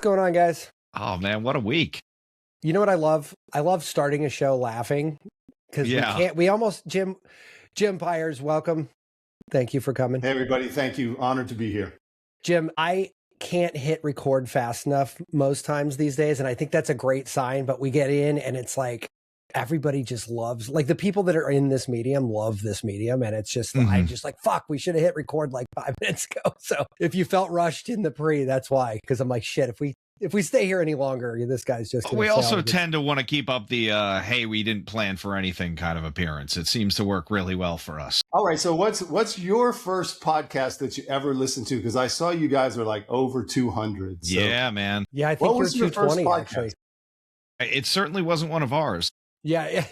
going on, guys? Oh man, what a week. You know what I love? I love starting a show laughing because Jim Pyers, welcome. Thank you for coming. Hey everybody, thank you. Honored to be here. Jim, I can't hit record fast enough most times these days, and I think that's a great sign, but we get in and it's like everybody just loves, like the people that are in this medium love this medium, and it's just I'm just like, fuck, we should have hit record like 5 minutes ago. So if you felt rushed in the pre, that's why, because I'm like, shit, if we stay here any longer, this guy's just we also tend to want to keep up the hey, we didn't plan for anything kind of appearance. It seems to work really well for us. All right, so what's your first podcast that you ever listened to? Because I saw you guys are like over 200. So. Yeah, man. Yeah, I think what was your first podcast? Actually. It certainly wasn't one of ours. Yeah.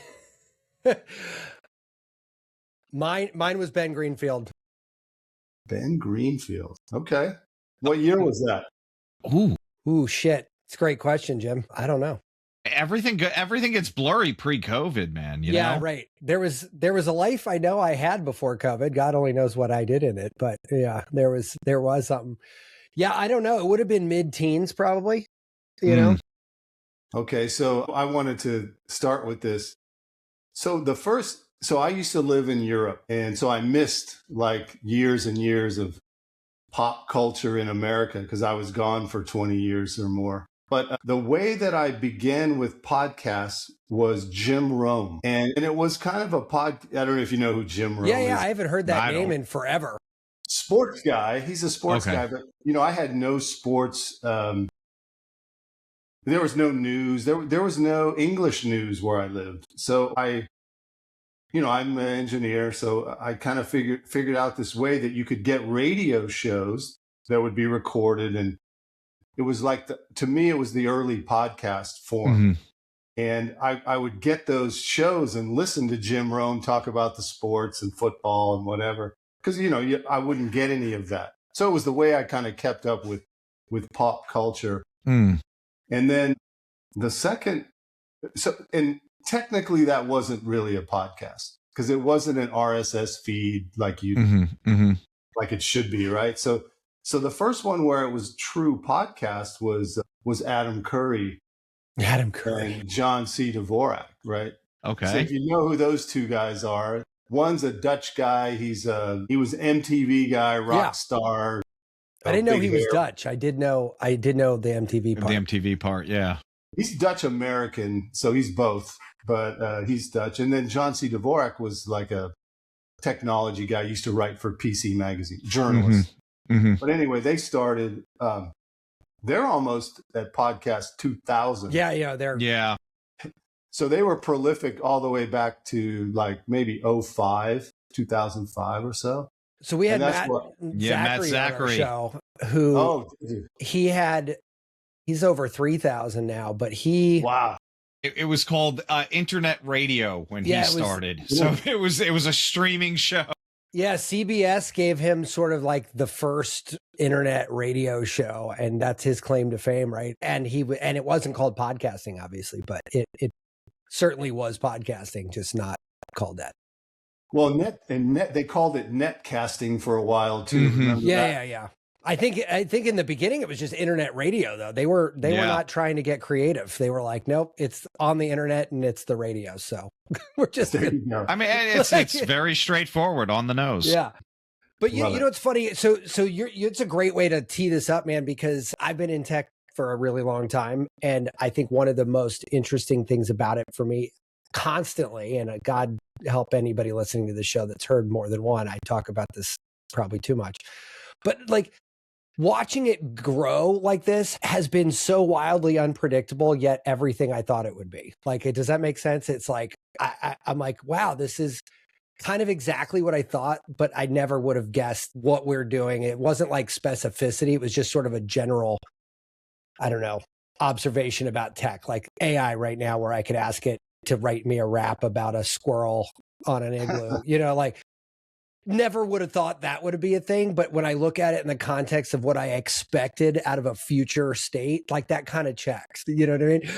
Mine was Ben Greenfield. Ben Greenfield. Okay. What year was that? Ooh, shit. It's a great question, Jim. I don't know. Everything gets blurry pre-COVID, man. You know? Right. There was a life I know I had before COVID. God only knows what I did in it, but yeah, there was something. Yeah, I don't know. It would have been mid-teens probably. You know. Okay, so I wanted to start with this. So I used to live in Europe, and so I missed like years and years of pop culture in America because I was gone for 20 years or more. But the way that I began with podcasts was Jim Rome. And it was kind of I don't know if you know who Jim Rome is. Yeah, I haven't heard that name in forever. Sports guy. He's a sports guy. But, I had no sports. There was no news. There was no English news where I lived. So I'm an engineer, so I kind of figured out this way that you could get radio shows that would be recorded, and it was like to me it was the early podcast form. And I would get those shows and listen to Jim Rome talk about the sports and football and whatever, because I wouldn't get any of that. So it was the way I kind of kept up with pop culture. And then the second, and technically that wasn't really a podcast because it wasn't an RSS feed like like it should be, right? So the first one where it was true podcast was Adam Curry and John C. Dvorak, right? Okay. So if you know who those two guys are, one's a Dutch guy. He was MTV guy, rock star. I didn't know he was Dutch. I did know the MTV part. The MTV part, yeah. He's Dutch American, so he's both, but he's Dutch. And then John C. Dvorak was like a technology guy. He used to write for PC Magazine, journalist. But anyway, they started. They're almost at podcast 2000. Yeah. So they were prolific all the way back to like maybe 2005 or so. So we had Matt Zachary on our show, who he's over 3,000 now, but it was called internet radio when he started. So it was a streaming show. Yeah, CBS gave him sort of like the first internet radio show, and that's his claim to fame, right? And it wasn't called podcasting, obviously, but it certainly was podcasting, just not called that. Well, they called it netcasting for a while too. Yeah. I think in the beginning it was just internet radio though. They were not trying to get creative. They were like, nope, it's on the internet and it's the radio. So we're just. There you go. I mean, it's very straightforward, on the nose. Yeah. But you know what's funny? So it's a great way to tee this up, man, because I've been in tech for a really long time, and I think one of the most interesting things about it for me constantly, and God help anybody listening to the show that's heard more than one, I talk about this probably too much, but like watching it grow like this has been so wildly unpredictable, yet everything I thought it would be. Like, does that make sense? It's like, I'm like, wow, this is kind of exactly what I thought, but I never would have guessed what we're doing. It wasn't like specificity. It was just sort of a general, I don't know, observation about tech, like AI right now, where I could ask it to write me a rap about a squirrel on an igloo, like never would have thought that would be a thing. But when I look at it in the context of what I expected out of a future state, like that kind of checks, you know what I mean?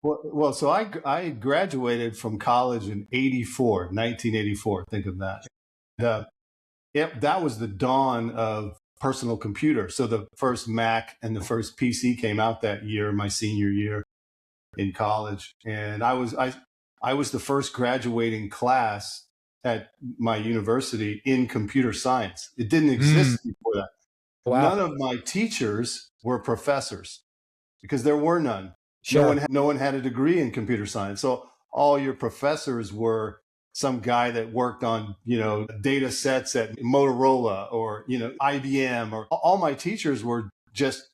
Well, so I graduated from college in 1984. Think of that. That was the dawn of personal computer. So the first Mac and the first PC came out that year, my senior year in college. And I was the first graduating class at my university in computer science. It didn't exist before that. Wow. None of my teachers were professors because there were none. Sure. No one had a degree in computer science. So all your professors were some guy that worked on, data sets at Motorola or, IBM, or all my teachers were just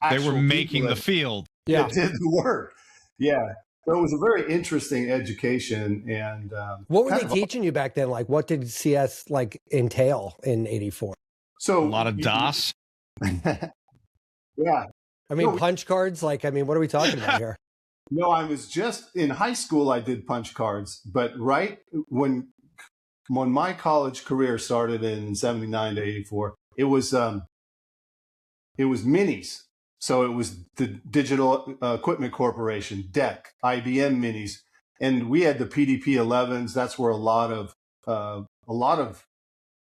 they were making the field. Yeah. Did the work. Yeah. So it was a very interesting education. And what were they teaching you back then? Like, what did CS entail in '84? So a lot of DOS. Yeah. I mean, punch cards. What are we talking about here? No, I was just in high school. I did punch cards, but right when my college career started in '79 to '84, it was minis. So it was the Digital Equipment Corporation, DEC, IBM minis, and we had the PDP-11s. That's where a lot of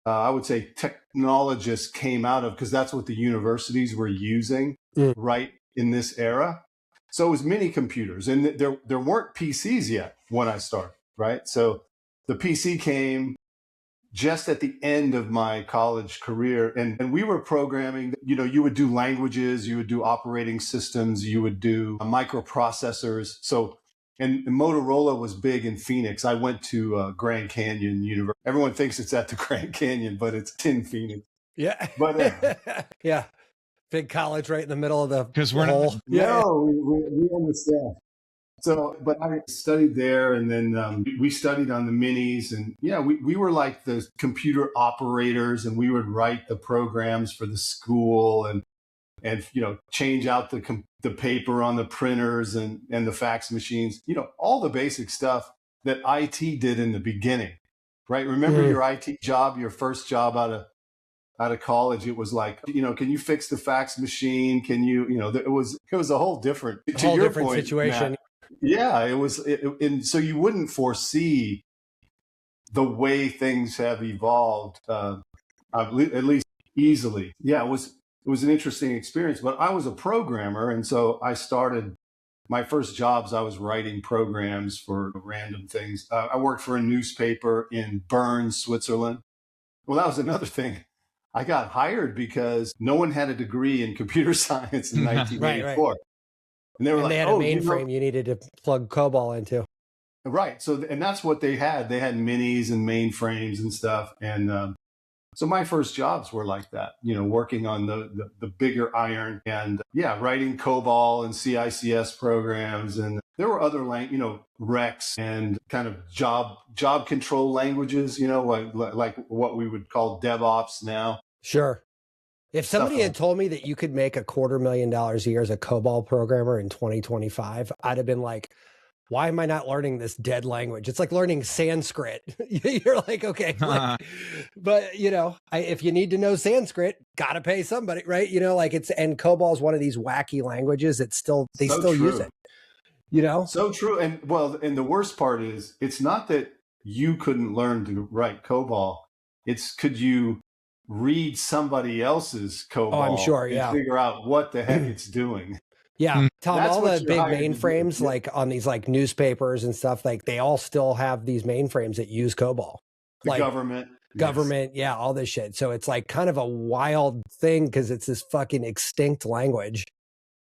I would say technologists came out of, because that's what the universities were using right in this era. So it was mini computers, and there weren't PCs yet when I started, right? So the PC came just at the end of my college career, and we were programming. You would do languages, you would do operating systems, you would do microprocessors. So, and Motorola was big in Phoenix. I went to Grand Canyon University. Everyone thinks it's at the Grand Canyon, but it's in Phoenix. Yeah. But yeah. Big college right in the middle of the hole. No, we understand. So, but I studied there, and then we studied on the minis, and we were like the computer operators, and we would write the programs for the school, and change out the paper on the printers and the fax machines, all the basic stuff that IT did in the beginning, right? Remember your IT job, your first job out of college? It was like, can you fix the fax machine? Can you, it was a whole different, situation. Matt, yeah, it was. And so you wouldn't foresee the way things have evolved, at least easily. Yeah, it was an interesting experience, but I was a programmer. And so I started my first jobs. I was writing programs for random things. I worked for a newspaper in Bern, Switzerland. Well, that was another thing. I got hired because no one had a degree in computer science in 1984. Right. And they had a mainframe you needed to plug COBOL into. Right. So, and that's what they had. They had minis and mainframes and stuff. And so my first jobs were like that, working on the bigger iron and writing COBOL and CICS programs. And there were other Rex and kind of job control languages, like what we would call DevOps now. Sure. If somebody had told me that you could make $250,000 a year as a COBOL programmer in 2025, I'd have been like, why am I not learning this dead language? It's like learning Sanskrit. You're like, okay, but if you need to know Sanskrit, gotta pay somebody, right? And COBOL is one of these wacky languages that they still use it. So true. And the worst part is, it's not that you couldn't learn to write COBOL. It's, could you read somebody else's COBOL? Oh, I'm sure. Yeah. And figure out what the heck it's doing. Yeah. Tom, all the big mainframes, like on these newspapers and stuff, they all still have these mainframes that use COBOL. The government. Yeah. All this shit. So it's kind of a wild thing because it's this fucking extinct language,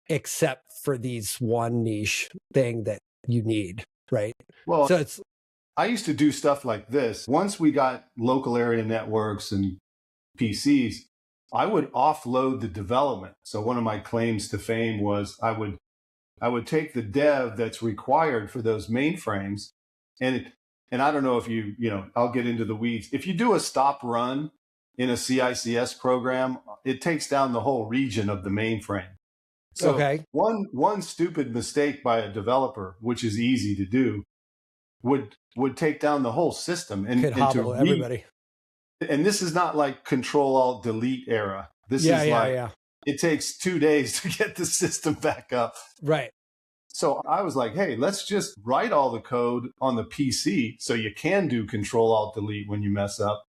except for these one niche thing that you need. Right. Well, so I used to do stuff like this. Once we got local area networks and PCs, I would offload the development. So one of my claims to fame was I would take the dev that's required for those mainframes, and I don't know if I'll get into the weeds. If you do a stop run in a CICS program, it takes down the whole region of the mainframe. So one stupid mistake by a developer, which is easy to do, would take down the whole system and hobble everybody. And this is not like Control-Alt-Delete era. This is it takes 2 days to get the system back up. Right. So I was like, hey, let's just write all the code on the PC so you can do Control-Alt-Delete when you mess up.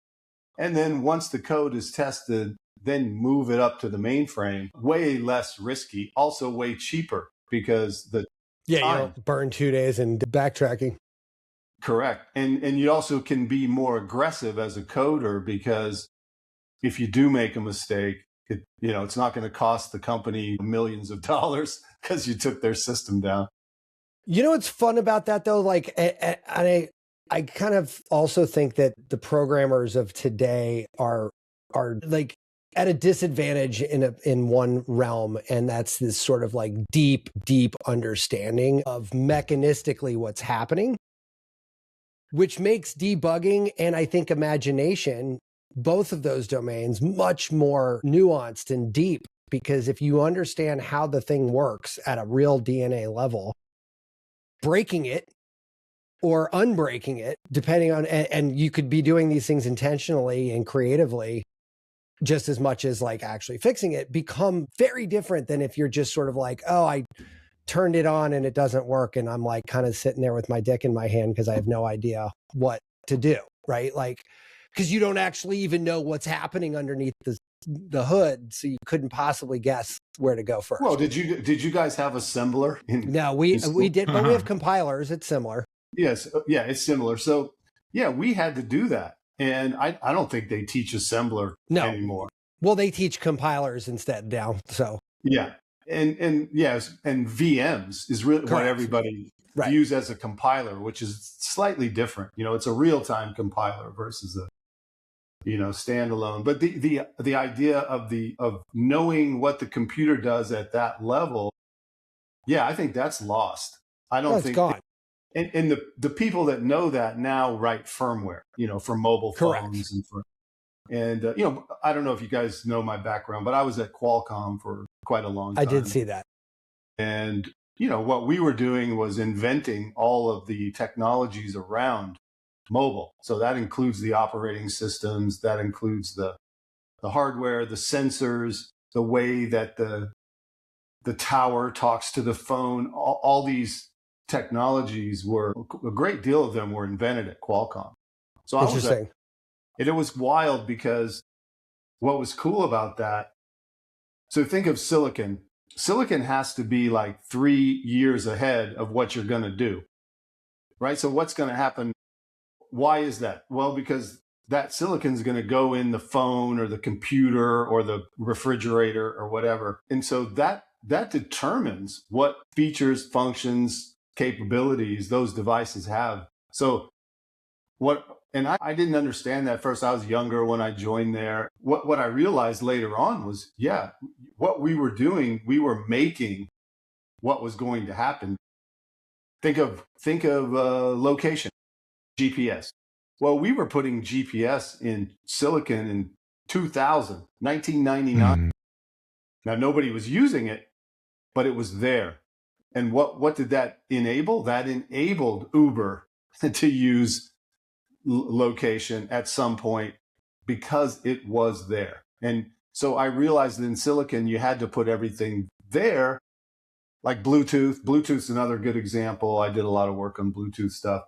And then once the code is tested, then move it up to the mainframe. Way less risky, also way cheaper because the you don't burn 2 days in backtracking. Correct. And you also can be more aggressive as a coder because if you do make a mistake, it's not going to cost the company millions of dollars because you took their system down. You know what's fun about that though? Like, I kind of also think that the programmers of today are like at a disadvantage in one realm, and that's this sort of like deep understanding of mechanistically what's happening, which makes debugging and I think imagination, both of those domains, much more nuanced and deep, because if you understand how the thing works at a real DNA level, breaking it or unbreaking it, depending on, and you could be doing these things intentionally and creatively just as much as like actually fixing it, become very different than if you're just sort of like, oh, I turned it on and it doesn't work. And I'm like kind of sitting there with my dick in my hand because I have no idea what to do, right? Like, because you don't actually even know what's happening underneath the hood, so you couldn't possibly guess where to go first. Well, did you guys have assembler? No, we did, but we have compilers. It's similar. Yes, yeah, it's similar. So yeah, we had to do that, and I don't think they teach assembler anymore. Well, they teach compilers instead now. So yeah, and yes, and VMs is really what everybody views as a compiler, which is slightly different. It's a real time compiler versus a standalone. But the idea of knowing what the computer does at that level, yeah, I think that's lost. I don't think it's gone. And the people that know that now write firmware, for mobile phones and I don't know if you guys know my background, but I was at Qualcomm for quite a long time. I did see that. And what we were doing was inventing all of the technologies around mobile. So that includes the operating systems, that includes the hardware, the sensors, the way that the tower talks to the phone. All these technologies a great deal of them were invented at Qualcomm. So interesting. And it was wild because what was cool about that, so think of silicon. Silicon has to be like 3 years ahead of what you're going to do, right? So what's going to happen? Why is that? Well, because that silicon is going to go in the phone or the computer or the refrigerator or whatever. And so that determines what features, functions, capabilities those devices have. So I didn't understand that first. I was younger when I joined there. What I realized later on was, yeah, what we were doing, we were making what was going to happen. Think of location, GPS. Well, we were putting GPS in silicon in 1999. Now, nobody was using it, but it was there. And what did that enable? That enabled Uber to use location at some point because it was there. And so I realized that in silicon, you had to put everything there, like Bluetooth. Bluetooth's another good example. I did a lot of work on Bluetooth stuff.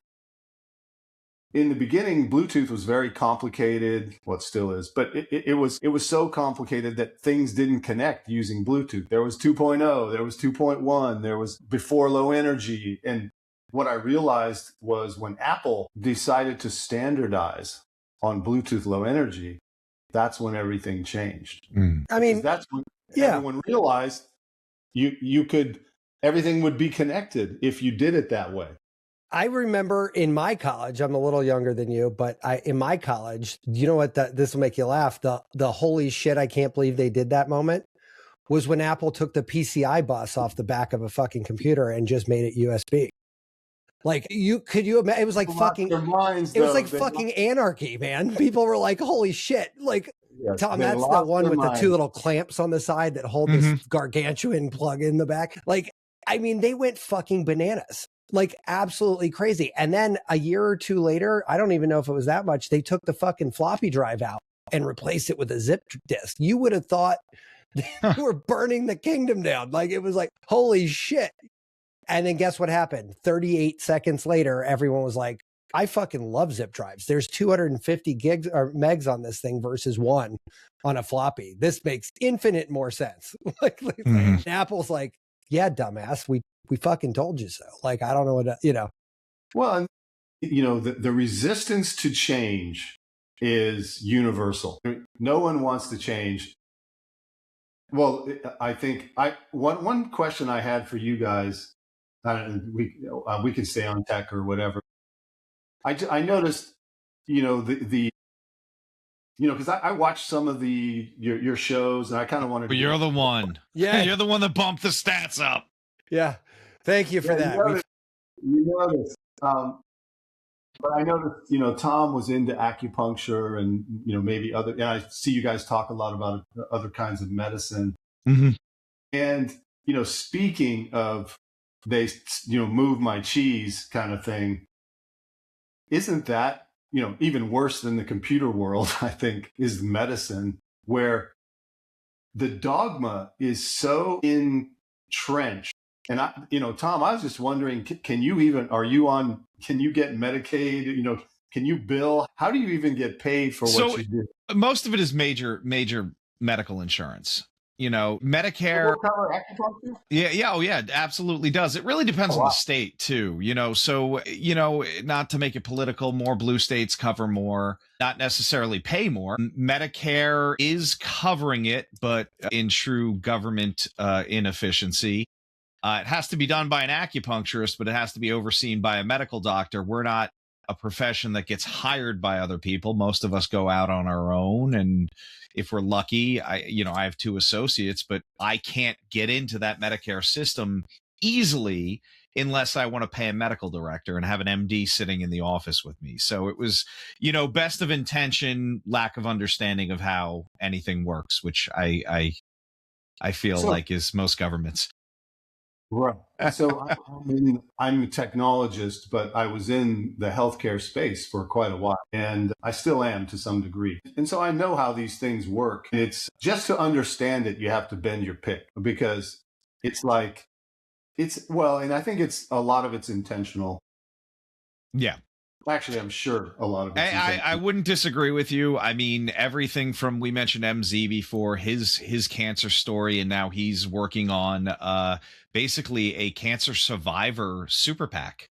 In the beginning, Bluetooth was very complicated. Well, it still is, but it was so complicated that things didn't connect using Bluetooth. There was 2.0, there was 2.1, there was before low energy. And what I realized was when Apple decided to standardize on Bluetooth low energy, that's when everything changed. I mean, that's when everyone realized everything would be connected if you did it that way. I remember in my college, I'm a little younger than you, but in my college, you know what, this will make you laugh. The holy shit, I can't believe they did that moment was when Apple took the PCI bus off the back of a fucking computer and just made it USB. Like could you imagine? It was like fucking anarchy, man. People were like, holy shit. Like, yes, Tom, that's the one with the two little clamps on the side that hold this gargantuan plug in the back. Like, I mean, they went fucking bananas. Like absolutely crazy. And then a year or two later, I don't even know if it was that much, they took the fucking floppy drive out and replaced it with a zip disk. You would have thought they were burning the kingdom down. Like it was like, holy shit. And then guess what happened? 38 seconds later, everyone was like, I fucking love zip drives. There's 250 gigs or megs on this thing versus 1 on a floppy. This makes infinite more sense. And Apple's like, yeah, dumbass, we fucking told you so. Like, I don't know what, Well, and, the resistance to change is universal. No one wants to change. Well, I think one question I had for you guys, we can stay on tech or whatever. I noticed, because I watched some of your shows, and I kind of wanted. But you're the one. Yeah, you're the one that bumped the stats up. Yeah, thank you for that. You noticed. But I noticed, Tom was into acupuncture and, maybe other, and I see you guys talk a lot about other kinds of medicine. Mm-hmm. And, speaking of, they, move my cheese kind of thing, isn't that, even worse than the computer world, I think, is medicine, where the dogma is so entrenched. And Tom, I was just wondering, can you get Medicaid? Can you bill? How do you even get paid for what you do? Most of it is major medical insurance. Medicare. Cover acupuncture? Yeah, it absolutely does. It really depends on the state too. So not to make it political, more blue states cover more, not necessarily pay more. Medicare is covering it, but in true government inefficiency. It has to be done by an acupuncturist, but it has to be overseen by a medical doctor. We're not a profession that gets hired by other people. Most of us go out on our own. And if we're lucky, I have 2 associates, but I can't get into that Medicare system easily unless I want to pay a medical director and have an MD sitting in the office with me. So it was, best of intention, lack of understanding of how anything works, which I feel like is most governments. Right. So I'm a technologist, but I was in the healthcare space for quite a while, and I still am to some degree. And so I know how these things work. It's just to understand it, you have to bend your pick, because and I think a lot of it's intentional. Yeah. Actually, I'm sure a lot of it. I wouldn't disagree with you. I mean, everything from, we mentioned MZ before, his cancer story, and now he's working on basically a cancer survivor super PAC,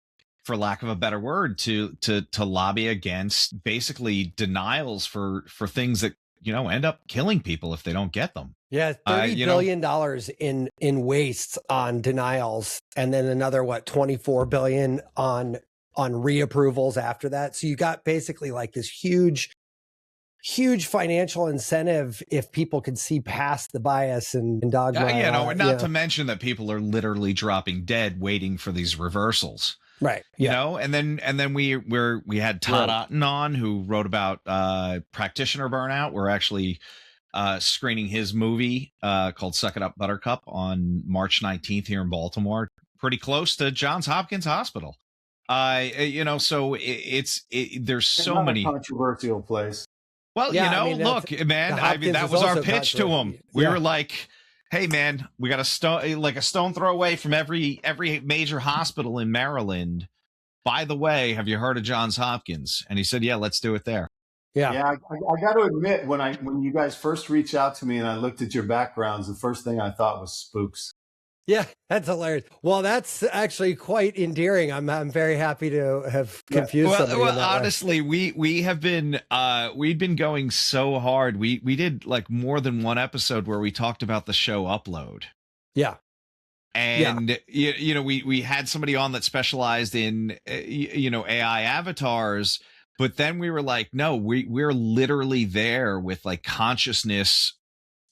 for lack of a better word, to lobby against basically denials for things that end up killing people if they don't get them. Yeah, $30 billion in waste on denials, and then another $24 billion on reapprovals after that. So you got basically like this huge financial incentive if people can see past the bias and dogma. To mention that people are literally dropping dead waiting for these reversals. Right. And then we had Todd Otten on, who wrote about practitioner burnout. We're actually screening his movie called Suck It Up Buttercup on March 19th here in Baltimore, pretty close to Johns Hopkins Hospital. So there's so many controversial place. Well, look, man, that was our pitch to him. We were like, hey, man, we got a stone throw away from every major hospital in Maryland. By the way, have you heard of Johns Hopkins? And he said, yeah, let's do it there. Yeah. I got to admit, when you guys first reached out to me and I looked at your backgrounds, the first thing I thought was spooks. Yeah, that's hilarious. Well, that's actually quite endearing. I'm very happy to have confused somebody. Well, honestly, we have been we've been going so hard. We did like more than one episode where we talked about the show Upload. Yeah. And we had somebody on that specialized in AI avatars, but then we were like, no, we're literally there with like consciousness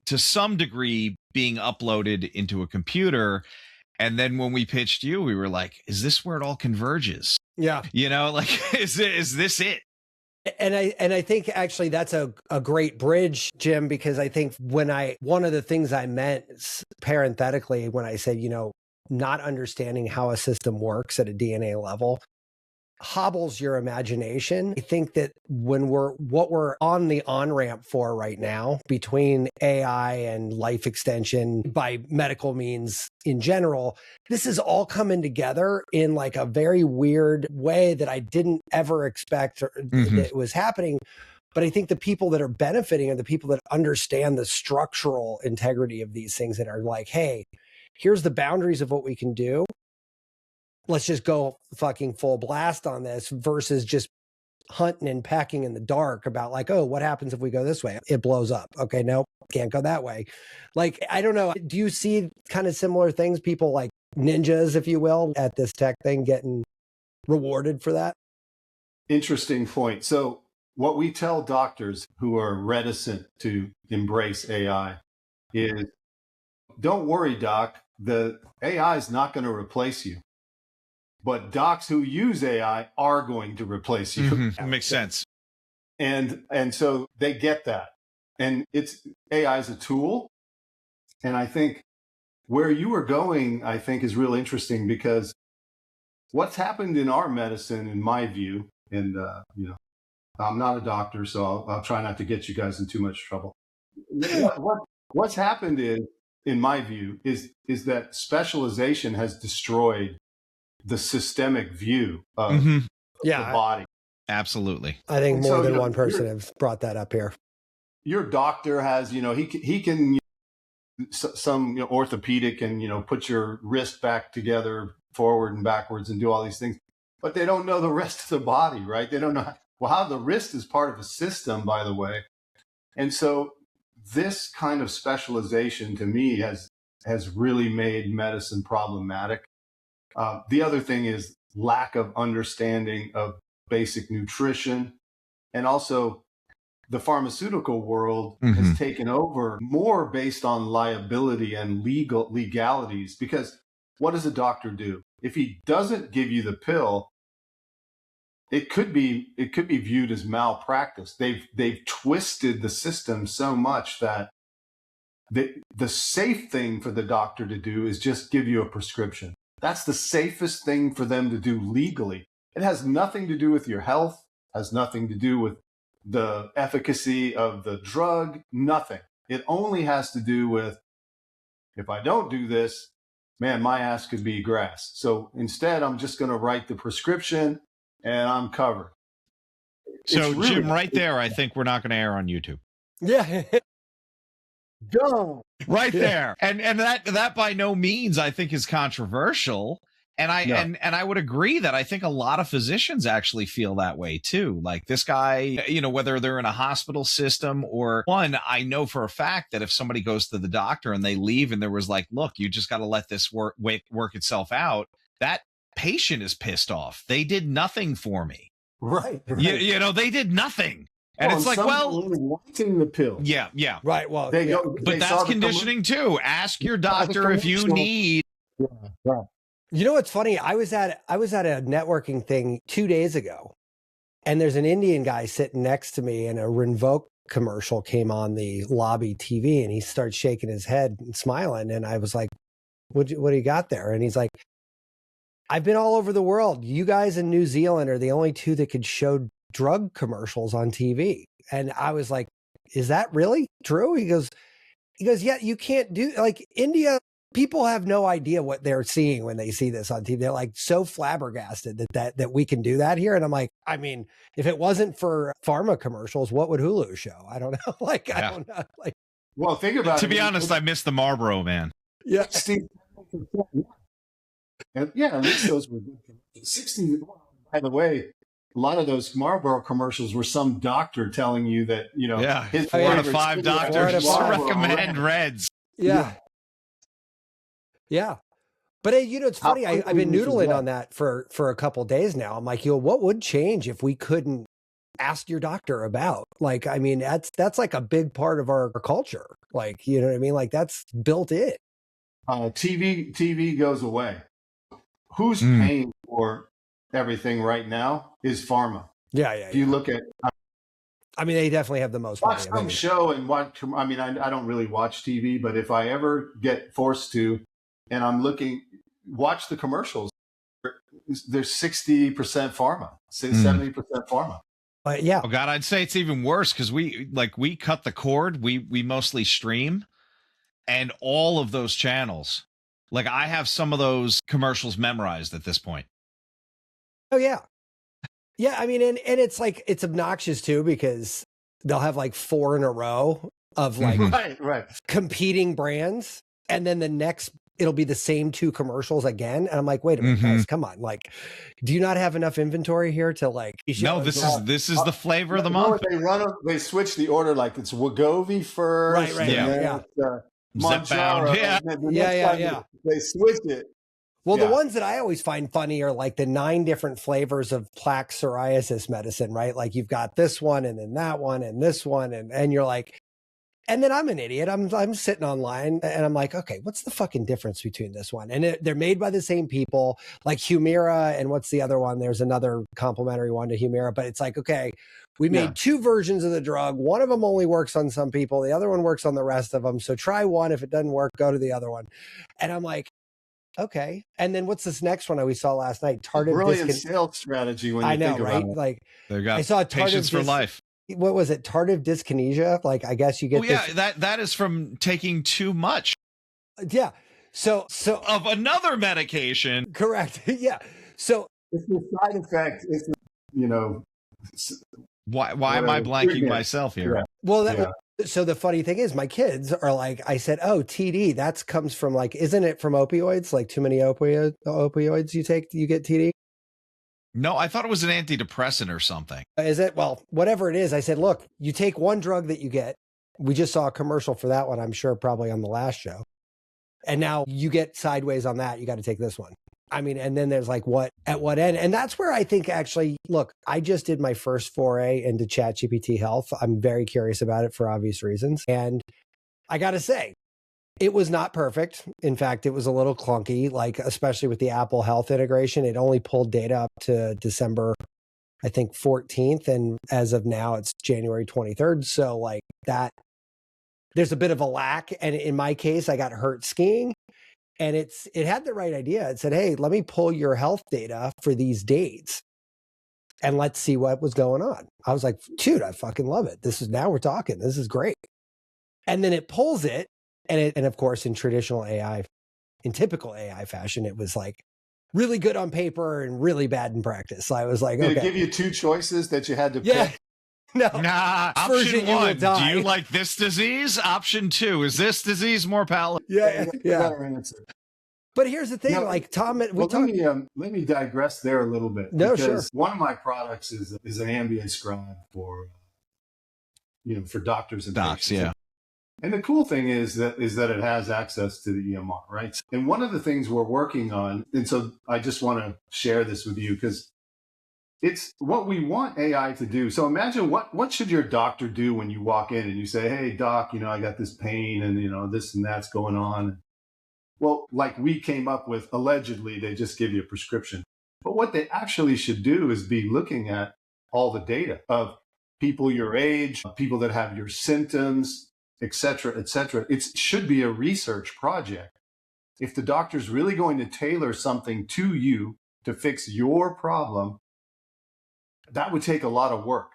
to some degree being uploaded into a computer. And then when we pitched you, we were like, is this where it all converges? Yeah. Is this it? And I think actually that's a great bridge, Jim, because I think one of the things I meant parenthetically when I said, not understanding how a system works at a DNA level, hobbles your imagination. I think that when what we're on the on-ramp for right now between AI and life extension by medical means in general, this is all coming together in like a very weird way that I didn't ever expect that it was happening. But I think the people that are benefiting are the people that understand the structural integrity of these things that are like, hey, here's the boundaries of what we can do. Let's just go fucking full blast on this versus just hunting and packing in the dark about like, oh, what happens if we go this way? It blows up. Okay, nope, can't go that way. Like, I don't know. Do you see kind of similar things? People like ninjas, if you will, at this tech thing getting rewarded for that? Interesting point. So what we tell doctors who are reticent to embrace AI is, don't worry, doc, the AI is not going to replace you. But docs who use AI are going to replace you. Makes sense. And so they get that. And AI is a tool. And I think where you were going, I think, is real interesting, because what's happened in our medicine, in my view, and I'm not a doctor, so I'll try not to get you guys in too much trouble. What's happened in my view, is that specialization has destroyed the systemic view of the body. Absolutely. I think more than one person has brought that up here. Your doctor has, he can, some orthopedic and, put your wrist back together forward and backwards and do all these things, but they don't know the rest of the body, right? They don't know how the wrist is part of a system, by the way. And so this kind of specialization to me has really made medicine problematic. The other thing is lack of understanding of basic nutrition. And also the pharmaceutical world has taken over more based on liability and legalities, because what does a doctor do? If he doesn't give you the pill, it could be viewed as malpractice. They've twisted the system so much that the safe thing for the doctor to do is just give you a prescription. That's the safest thing for them to do legally. It has nothing to do with your health, has nothing to do with the efficacy of the drug, nothing. It only has to do with, if I don't do this, man, my ass could be grass. So instead, I'm just going to write the prescription and I'm covered. So really, Jim, right there, I think we're not going to air on YouTube. Yeah. Go right there. And that by no means I think is controversial. And I would agree that I think a lot of physicians actually feel that way too. Like this guy, whether they're in a hospital system or one, I know for a fact that if somebody goes to the doctor and they leave and there was like, look, you just got to let this work itself out, that patient is pissed off. They did nothing for me. Right. They did nothing. And it's like, wanting the pill. Yeah. Right. Well, but that's conditioning too. Ask your doctor if you need. Yeah, right. You know what's funny? I was at a networking thing 2 days ago, and there's an Indian guy sitting next to me, and a Rinvoq commercial came on the lobby TV, and he started shaking his head and smiling, and I was like, what do you got there? And he's like, I've been all over the world. You guys in New Zealand are the only two that could show drug commercials on TV. And I was like, is that really true? He goes, yeah, you can't do, like, India, people have no idea what they're seeing when they see this on TV. They're like so flabbergasted that we can do that here. And I'm like, I mean, if it wasn't for pharma commercials, what would Hulu show? I don't know. I don't know. Like, well, think about it. To be honest, I miss the Marlboro Man. Yeah. And at least those were good. 60, by the way, a lot of those Marlboro commercials were some doctor telling you that, his 4 out of 5 doctors recommend Reds. Yeah. But it's funny. I've been noodling on that for a couple of days now. I'm like, what would change if we couldn't ask your doctor about? Like, I mean, that's like a big part of our culture. Like, you know what I mean? Like, that's built in. TV goes away. Who's paying for everything right now is pharma. Yeah. If you look at, I mean, they definitely have the most watch money. Some show and watch. I mean, I don't really watch TV, but if I ever get forced to, and I'm watch the commercials. there's 60% pharma, 70% pharma. Yeah. Oh God, I'd say it's even worse because we cut the cord. We mostly stream, and all of those channels. Like I have some of those commercials memorized at this point. Oh yeah. Yeah, I mean, and it's like, it's obnoxious too, because they'll have like 4 in a row of like right. competing brands. And then the next, it'll be the same 2 commercials again. And I'm like, wait a minute, guys, come on. Like, do you not have enough inventory here to like? No, this is the flavor of the month. They switch the order, like it's Wegovy first. Right. Yeah. Manjaro. Yeah. They switch it. Well, the ones that I always find funny are like the 9 different flavors of plaque psoriasis medicine, right? Like you've got this one and then that one and this one. And you're like, and then I'm an idiot. I'm sitting online and I'm like, okay, what's the fucking difference between this one? And they're made by the same people, like Humira. And what's the other one? There's another complementary one to Humira, but it's like, okay, we made 2 versions of the drug. One of them only works on some people. The other one works on the rest of them. So try one. If it doesn't work, go to the other one. And I'm like, okay. And then what's this next one that we saw last night? Brilliant sales strategy when you think about it. Like they've got I saw patients for life. What was it? Tardive dyskinesia. Like I guess you get. Oh yeah, that is from taking too much. Yeah. So of another medication. Correct. Yeah. So it's the side effect. It's why am I blanking myself here? Yeah. Well, so the funny thing is my kids are like, I said, oh, TD, that comes from like, isn't it from opioids? Like too many opioids you take, you get TD? No, I thought it was an antidepressant or something. Is it? Well, whatever it is, I said, look, you take one drug that you get. We just saw a commercial for that one, I'm sure, probably on the last show. And now you get sideways on that. You got to take this one. I mean, and then there's like at what end? And that's where I think actually, look, I just did my first foray into ChatGPT Health. I'm very curious about it for obvious reasons. And I got to say, it was not perfect. In fact, it was a little clunky, like especially with the Apple Health integration. It only pulled data up to December, I think 14th. And as of now, it's January 23rd. So like that, there's a bit of a lack. And in my case, I got hurt skiing. And it had the right idea. It said, hey, let me pull your health data for these dates and let's see what was going on. I was like, dude, I fucking love it. Now we're talking. This is great. And then it pulls it. And of course, in typical AI fashion, it was like really good on paper and really bad in practice. So I was like, Did okay. it give you 2 choices that you had to pick? No. Nah, option 1, do you like this disease? Option 2, is this disease more palatable? Yeah. Better answer. But here's the thing, like Tom, let me digress there a little bit. No, sure. One of my products is an ambient scribe for doctors and docs, patients. yeah. And the cool thing is that it has access to the EMR, right? And one of the things we're working on, and so I just want to share this with you because it's what we want AI to do. So imagine what should your doctor do when you walk in and you say, hey, doc, I got this pain and, this and that's going on. Well, like we came up with, allegedly, they just give you a prescription. But what they actually should do is be looking at all the data of people your age, people that have your symptoms, et cetera, et cetera. It should be a research project. If the doctor's really going to tailor something to you to fix your problem, that would take a lot of work.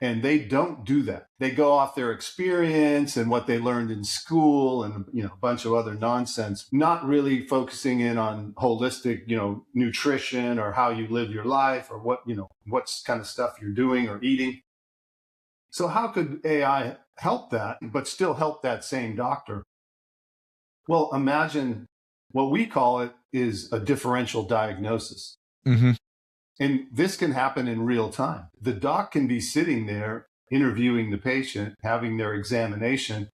And they don't do that. They go off their experience and what they learned in school and a bunch of other nonsense, not really focusing in on holistic, nutrition or how you live your life or what's kind of stuff you're doing or eating. So how could AI help that, but still help that same doctor? Well, imagine what we call it is a differential diagnosis. Mm-hmm. And this can happen in real time. The doc can be sitting there interviewing the patient, having their examination,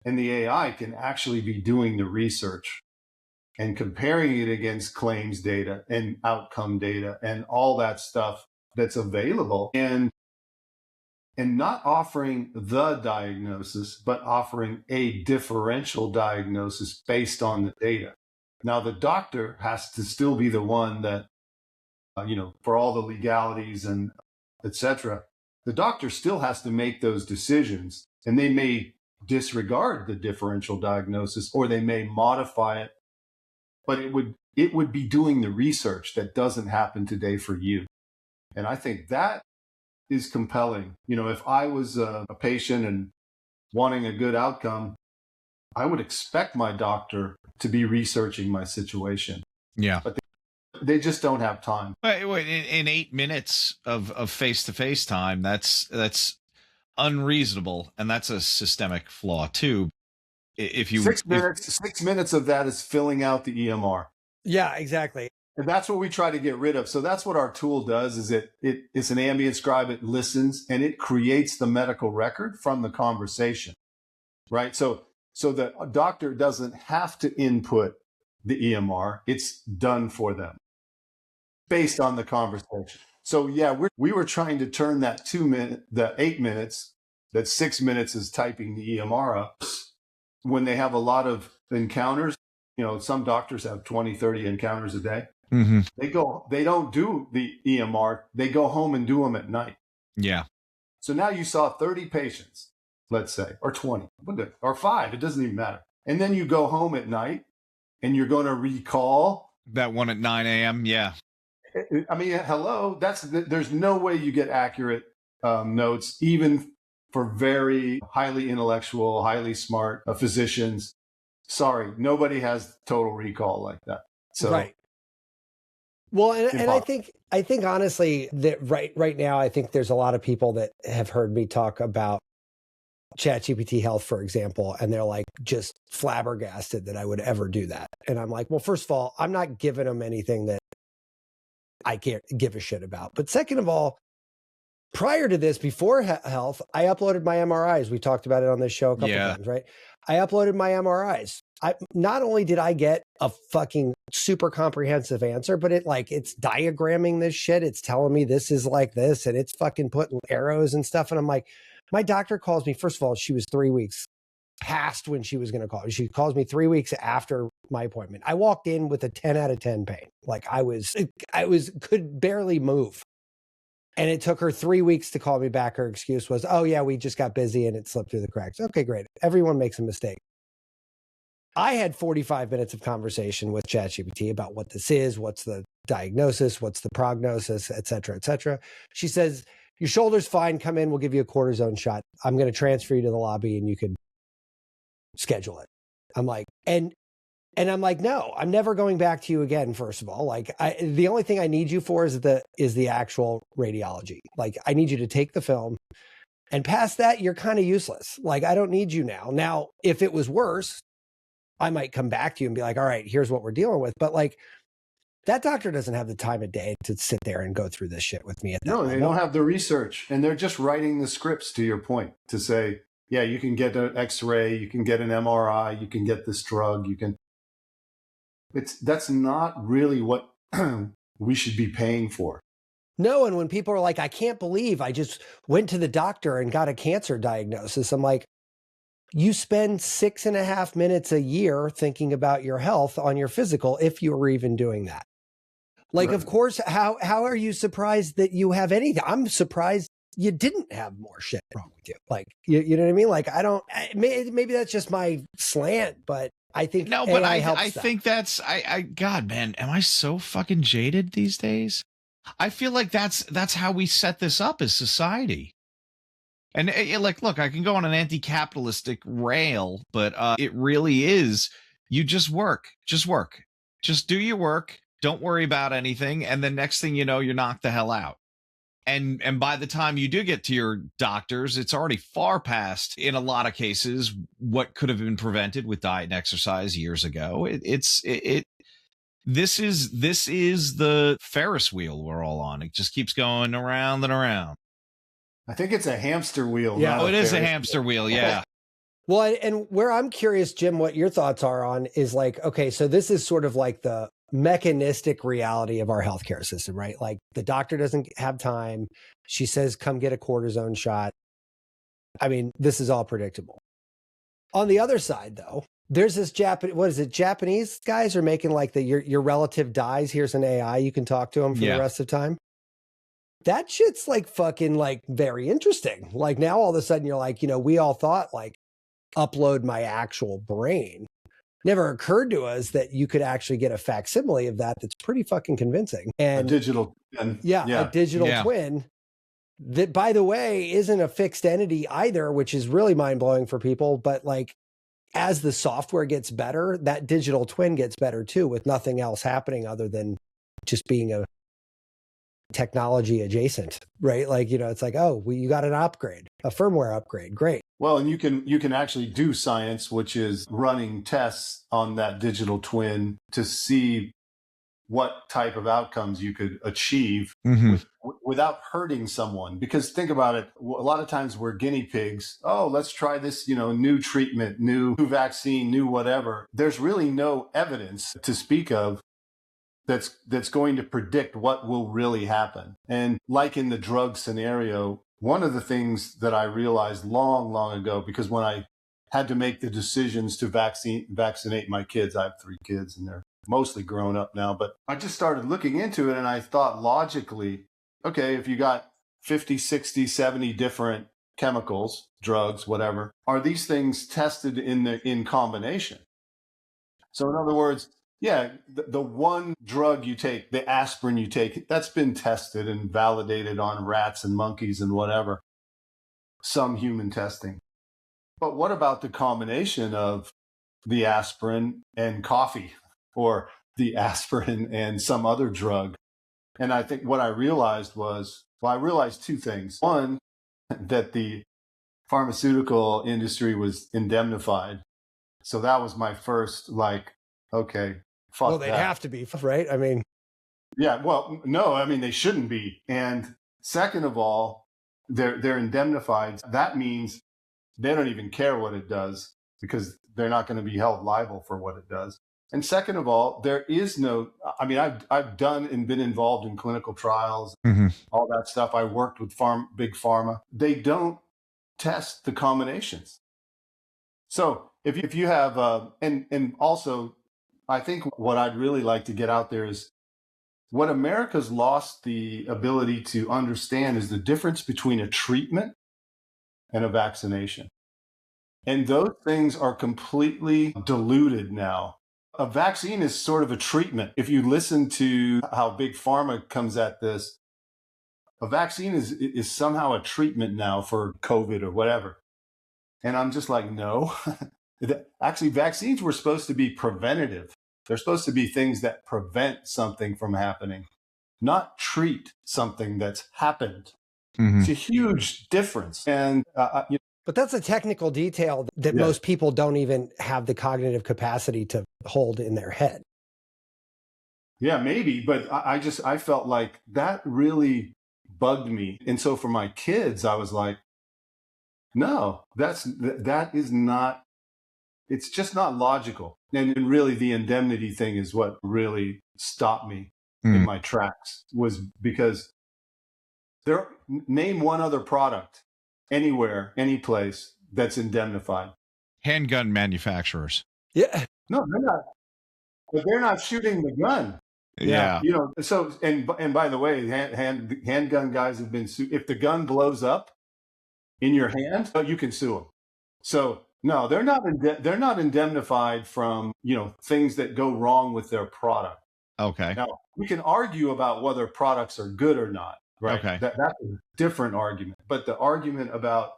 and the AI can actually be doing the research and comparing it against claims data and outcome data and all that stuff that's available. And not offering the diagnosis, but offering a differential diagnosis based on the data. Now, the doctor has to still be the one that, for all the legalities and et cetera, the doctor still has to make those decisions, and they may disregard the differential diagnosis or they may modify it, but it would it would be doing the research that doesn't happen today for you. And I think that is compelling. If I was a patient and wanting a good outcome, I would expect my doctor to be researching my situation. Yeah. But they just don't have time. In 8 minutes of face-to-face time, that's unreasonable, and that's a systemic flaw too. If you 6 minutes of that is filling out the EMR. Yeah, exactly. And that's what we try to get rid of. So that's what our tool does, is it's an ambient scribe. It listens and it creates the medical record from the conversation, right? So the doctor doesn't have to input the EMR. It's done for them based on the conversation. So yeah, we were trying to turn that 8 minutes, that 6 minutes is typing the EMR up. When they have a lot of encounters, some doctors have 20, 30 encounters a day. Mm-hmm. They don't do the EMR. They go home and do them at night. Yeah. So now you saw 30 patients, let's say, or 20, or 5. It doesn't even matter. And then you go home at night and you're going to recall that one at 9 a.m. Yeah. I mean, hello, there's no way you get accurate notes, even for very highly intellectual, highly smart physicians. Sorry, nobody has total recall like that. So, right. Well, and I think honestly that right now, I think there's a lot of people that have heard me talk about ChatGPT Health, for example, and they're like just flabbergasted that I would ever do that. And I'm like, well, first of all, I'm not giving them anything that I can't give a shit about. But second of all, prior to this, before health, I uploaded my MRIs. We talked about it on this show a couple times, right? I uploaded my MRIs. Not only did I get a fucking super comprehensive answer, but it's diagramming this shit. It's telling me this is like this, and it's fucking putting arrows and stuff. And I'm like, my doctor calls me. First of all, she was 3 weeks past when she was going to call. She calls me 3 weeks after my appointment. I walked in with a 10 out of 10 pain. Like I could barely move. And it took her 3 weeks to call me back. Her excuse was, oh yeah, we just got busy and it slipped through the cracks. Okay, great. Everyone makes a mistake. I had 45 minutes of conversation with ChatGPT about what this is, what's the diagnosis, what's the prognosis, et cetera, et cetera. She says, your shoulder's fine. Come in. We'll give you a cortisone shot. I'm going to transfer you to the lobby and you can schedule it. I'm like, and I'm like, no, I'm never going back to you again. First of all, like the only thing I need you for is the actual radiology. Like I need you to take the film, and past that, you're kind of useless. Like I don't need you now. Now, if it was worse, I might come back to you and be like, all right, here's what we're dealing with. But like that doctor doesn't have the time of day to sit there and go through this shit with me. No, they don't have the research, and they're just writing the scripts, to your point, to say, yeah, you can get an X-ray, you can get an MRI, you can get this drug, you can. That's not really what we should be paying for. No, and when people are like, I can't believe I just went to the doctor and got a cancer diagnosis, I'm like, you spend 6.5 minutes a year thinking about your health on your physical, if you were even doing that. Like, right. Of course, how are you surprised that you have anything? I'm surprised you didn't have more shit wrong with you. Like, you know what I mean? Like, maybe that's just my slant, but I think no, but I think that's God, man, am I so fucking jaded these days? I feel like that's how we set this up as society. And like, look, I can go on an anti-capitalistic rail, but it really is. You just work, just do your work. Don't worry about anything. And the next thing you know, you're knocked the hell out. And by the time you do get to your doctors, it's already far past, in a lot of cases, what could have been prevented with diet and exercise years ago. This is the Ferris wheel we're all on. It just keeps going around and around. I think it's a hamster wheel. Yeah, it is a hamster wheel. Yeah. Well, and where I'm curious, Jim, what your thoughts are on is like, okay, so this is sort of like the mechanistic reality of our healthcare system, right? Like the doctor doesn't have time. She says, come get a cortisone shot. I mean, this is all predictable. On the other side, though, there's this Japanese guys are making like your relative dies. Here's an AI. You can talk to him for the rest of the time. That shit's like fucking like very interesting. Like now all of a sudden you're like, we all thought like upload my actual brain. never occurred to us that you could actually get a facsimile of that. That's pretty fucking convincing. And a digital twin. a digital twin that, by the way, isn't a fixed entity either, which is really mind blowing for people. But like, as the software gets better, that digital twin gets better too, with nothing else happening other than just being a technology adjacent, right? Like, you know, it's like, oh, you got an upgrade, a firmware upgrade. Great. Well, and you can actually do science, which is running tests on that digital twin to see what type of outcomes you could achieve without hurting someone. Because think about it, a lot of times we're guinea pigs. Oh, let's try this, you know, new treatment, new vaccine, new whatever. There's really no evidence to speak of that's going to predict what will really happen. And like in the drug scenario, one of the things that I realized long, long ago, because when I had to make the decisions to vaccinate my kids, I have 3 kids and they're mostly grown up now, but I just started looking into it and I thought logically, okay, if you got 50, 60, 70 different chemicals, drugs, whatever, are these things tested in combination? So in other words, yeah, the one drug you take, the aspirin you take, that's been tested and validated on rats and monkeys and whatever, some human testing. But what about the combination of the aspirin and coffee, or the aspirin and some other drug? And I think what I realized was, I realized 2 things. One, that the pharmaceutical industry was indemnified. So that was my first, like, okay, fuck well, they'd that. have to be, right? I mean, yeah, well, no, I mean, they shouldn't be. And second of all, they're indemnified. That means they don't even care what it does because they're not going to be held liable for what it does. And second of all, there is no, I mean, I've done and been involved in clinical trials, all that stuff. I worked with big pharma. They don't test the combinations. So if you have, and also, I think what I'd really like to get out there is what America's lost the ability to understand is the difference between a treatment and a vaccination. And those things are completely diluted now. A vaccine is sort of a treatment. If you listen to how big pharma comes at this, a vaccine is somehow a treatment now for COVID or whatever. And I'm just like, no. Actually, vaccines were supposed to be preventative. They're supposed to be things that prevent something from happening, not treat something that's happened. It's a huge difference. And but that's a technical detail that most people don't even have the cognitive capacity to hold in their head. Yeah, maybe. But I felt like that really bugged me. And so for my kids, I was like, no, that is not, it's just not logical. And really the indemnity thing is what really stopped me in my tracks, was because name one other product anywhere, any place that's indemnified. Handgun manufacturers. Yeah. No, they're not. But they're not shooting the gun. Yeah. You know, so, and by the way, handgun guys have been sued. If the gun blows up in your hand, you can sue them. So no, they're not indemnified from, you know, things that go wrong with their product. Okay. Now, we can argue about whether products are good or not, right? Okay. That's a different argument. But the argument about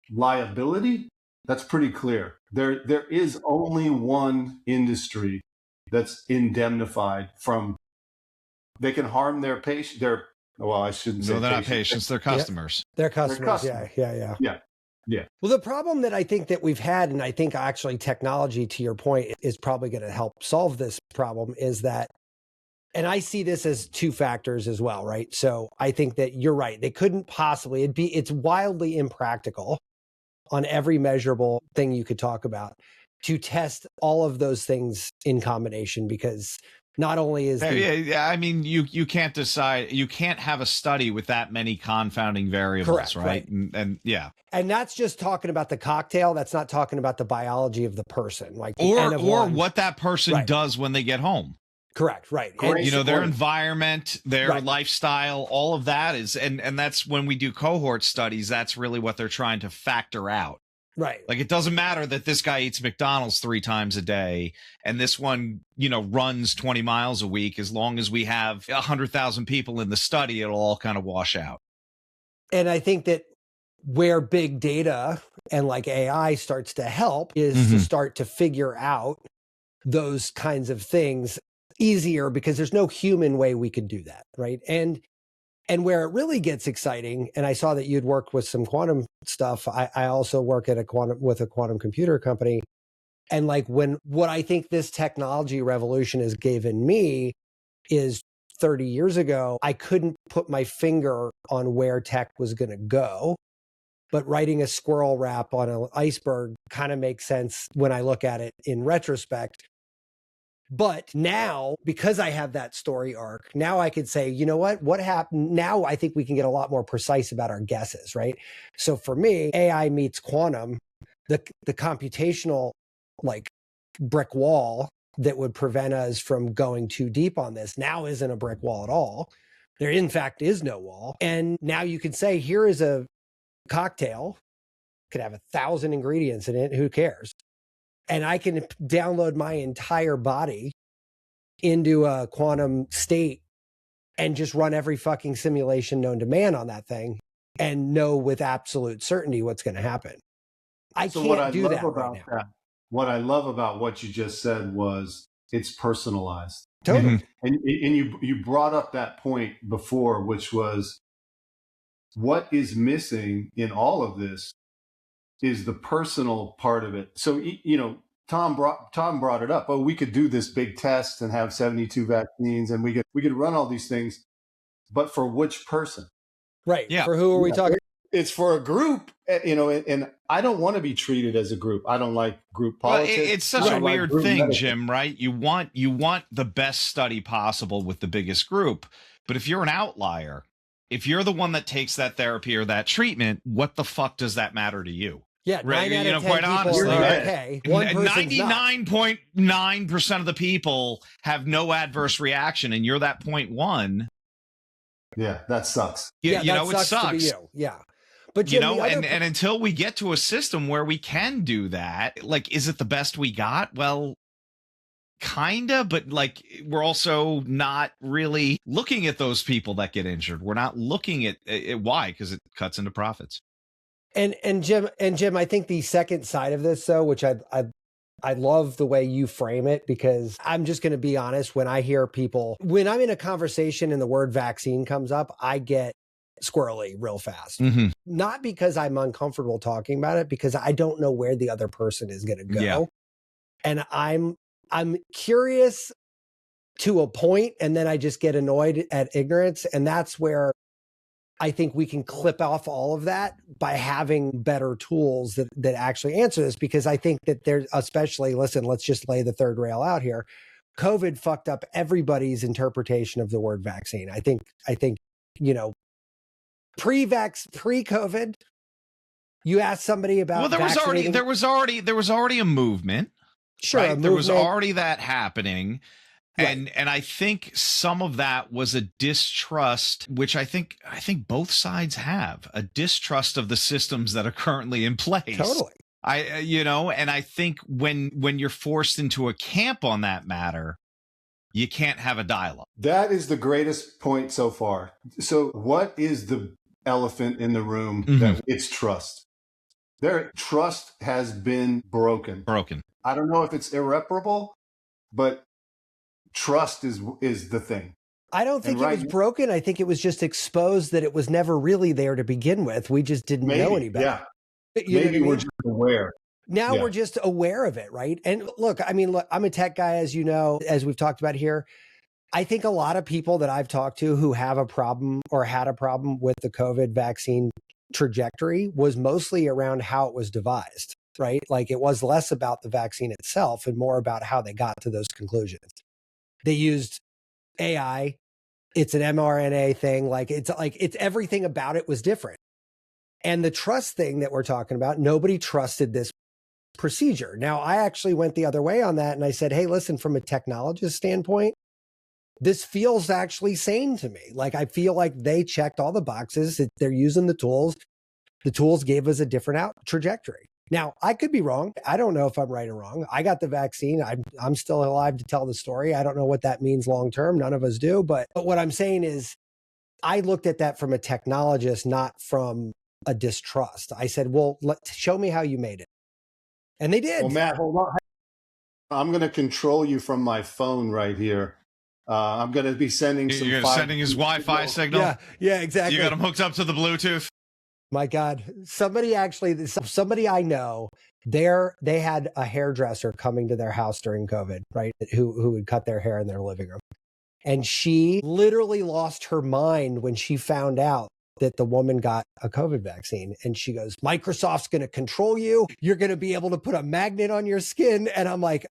liability, that's pretty clear. There is only one industry that's indemnified from, they can harm their patient, well, I shouldn't say no, they're patients. Not patients, they're customers. They're customers. Yeah. Well, the problem that I think that we've had, and I think actually technology, to your point, is probably going to help solve this problem, is that, and I see this as 2 factors as well, right? So I think that you're right. They couldn't possibly, it's wildly impractical on every measurable thing you could talk about to test all of those things in combination, because not only is I mean, you can't decide, you can't have a study with that many confounding variables. Correct, right? And yeah. And that's just talking about the cocktail. That's not talking about the biology of the person, like or what that person does when they get home. Correct. Right. And, you know, their environment, their lifestyle, all of that is, and that's when we do cohort studies, that's really what they're trying to factor out. Right. Like, it doesn't matter that this guy eats McDonald's 3 times a day and this one, runs 20 miles a week. As long as we have 100,000 people in the study, it'll all kind of wash out. And I think that where big data and like AI starts to help is to start to figure out those kinds of things easier, because there's no human way we could do that. Right. And where it really gets exciting, and I saw that you'd worked with some quantum stuff. I also work at a quantum computer company. And like what I think this technology revolution has given me is 30 years ago, I couldn't put my finger on where tech was going to go, but writing a squirrel wrap on an iceberg kind of makes sense when I look at it in retrospect. But now, because I have that story arc, now I could say, you know what happened? Now I think we can get a lot more precise about our guesses, right? So for me, AI meets quantum, the computational like brick wall that would prevent us from going too deep on this now isn't a brick wall at all. There, in fact, is no wall. And now you can say, here is a cocktail, could have 1,000 ingredients in it. Who cares? And I can download my entire body into a quantum state and just run every fucking simulation known to man on that thing and know with absolute certainty what's going to happen. I can't do that right now. What I love about what you just said was it's personalized. Totally. And you brought up that point before, which was what is missing in all of this is the personal part of it. So, Tom brought it up. Oh, we could do this big test and have 72 vaccines, and we could run all these things, but for which person? Right. Yeah. For who are we talking? It's for a group, and I don't want to be treated as a group. I don't like group politics. Well, it's such a weird thing, Jim, right? You want the best study possible with the biggest group. But if you're an outlier, if you're the one that takes that therapy or that treatment, what the fuck does that matter to you? Yeah, 9 out of 10 quite honestly, okay. 99.9% of the people have no adverse reaction, and you're that 0.1. Yeah, that sucks. It sucks. To be you. Yeah. But Jim, and until we get to a system where we can do that, like, is it the best we got? Well, kinda, but like, we're also not really looking at those people that get injured. We're not looking at why, because it cuts into profits. And Jim, I think the second side of this, though, which I love the way you frame it, because I'm just going to be honest. When I hear people, when I'm in a conversation and the word vaccine comes up, I get squirrely real fast. Not because I'm uncomfortable talking about it, because I don't know where the other person is going to go. Yeah. And I'm curious to a point, and then I just get annoyed at ignorance. And that's where I think we can clip off all of that by having better tools that actually answer this, because I think that there's, especially, listen, let's just lay the third rail out here. COVID fucked up everybody's interpretation of the word vaccine. I think, pre-COVID, you ask somebody about, well, there was already a movement. Sure. Right? There was already that happening. Right. And I think some of that was a distrust, which I think both sides have, a distrust of the systems that are currently in place. Totally. And I think when you're forced into a camp on that matter, you can't have a dialogue. That is the greatest point so far. So what is the elephant in the room? That it's trust. Their trust has been broken. I don't know if it's irreparable, but trust is the thing. I don't think it was broken. I think it was just exposed that it was never really there to begin with. We just didn't know any better. Yeah. Maybe we're just aware. Now we're just aware of it, right? And look, I'm a tech guy, as you know, as we've talked about here. I think a lot of people that I've talked to who have a problem or had a problem with the COVID vaccine trajectory was mostly around how it was devised, right? Like, it was less about the vaccine itself and more about how they got to those conclusions. They used AI. It's an mRNA thing. It's everything about it was different. And the trust thing that we're talking about, nobody trusted this procedure. Now, I actually went the other way on that. And I said, hey, listen, from a technologist standpoint, this feels actually sane to me. Like, I feel like they checked all the boxes. They're using the tools. The tools gave us a different trajectory. Now, I could be wrong. I don't know if I'm right or wrong. I got the vaccine. I'm still alive to tell the story. I don't know what that means long term. None of us do. But what I'm saying is, I looked at that from a technologist, not from a distrust. I said, well, show me how you made it. And they did. Well, Matt, hold on. I'm going to control you from my phone right here. I'm going to be sending some. You're sending his Wi-Fi signal? Yeah, exactly. You got him hooked up to the Bluetooth? My God, somebody I know, they had a hairdresser coming to their house during COVID, right? Who would cut their hair in their living room. And she literally lost her mind when she found out that the woman got a COVID vaccine. And she goes, Microsoft's going to control you. You're going to be able to put a magnet on your skin. And I'm like,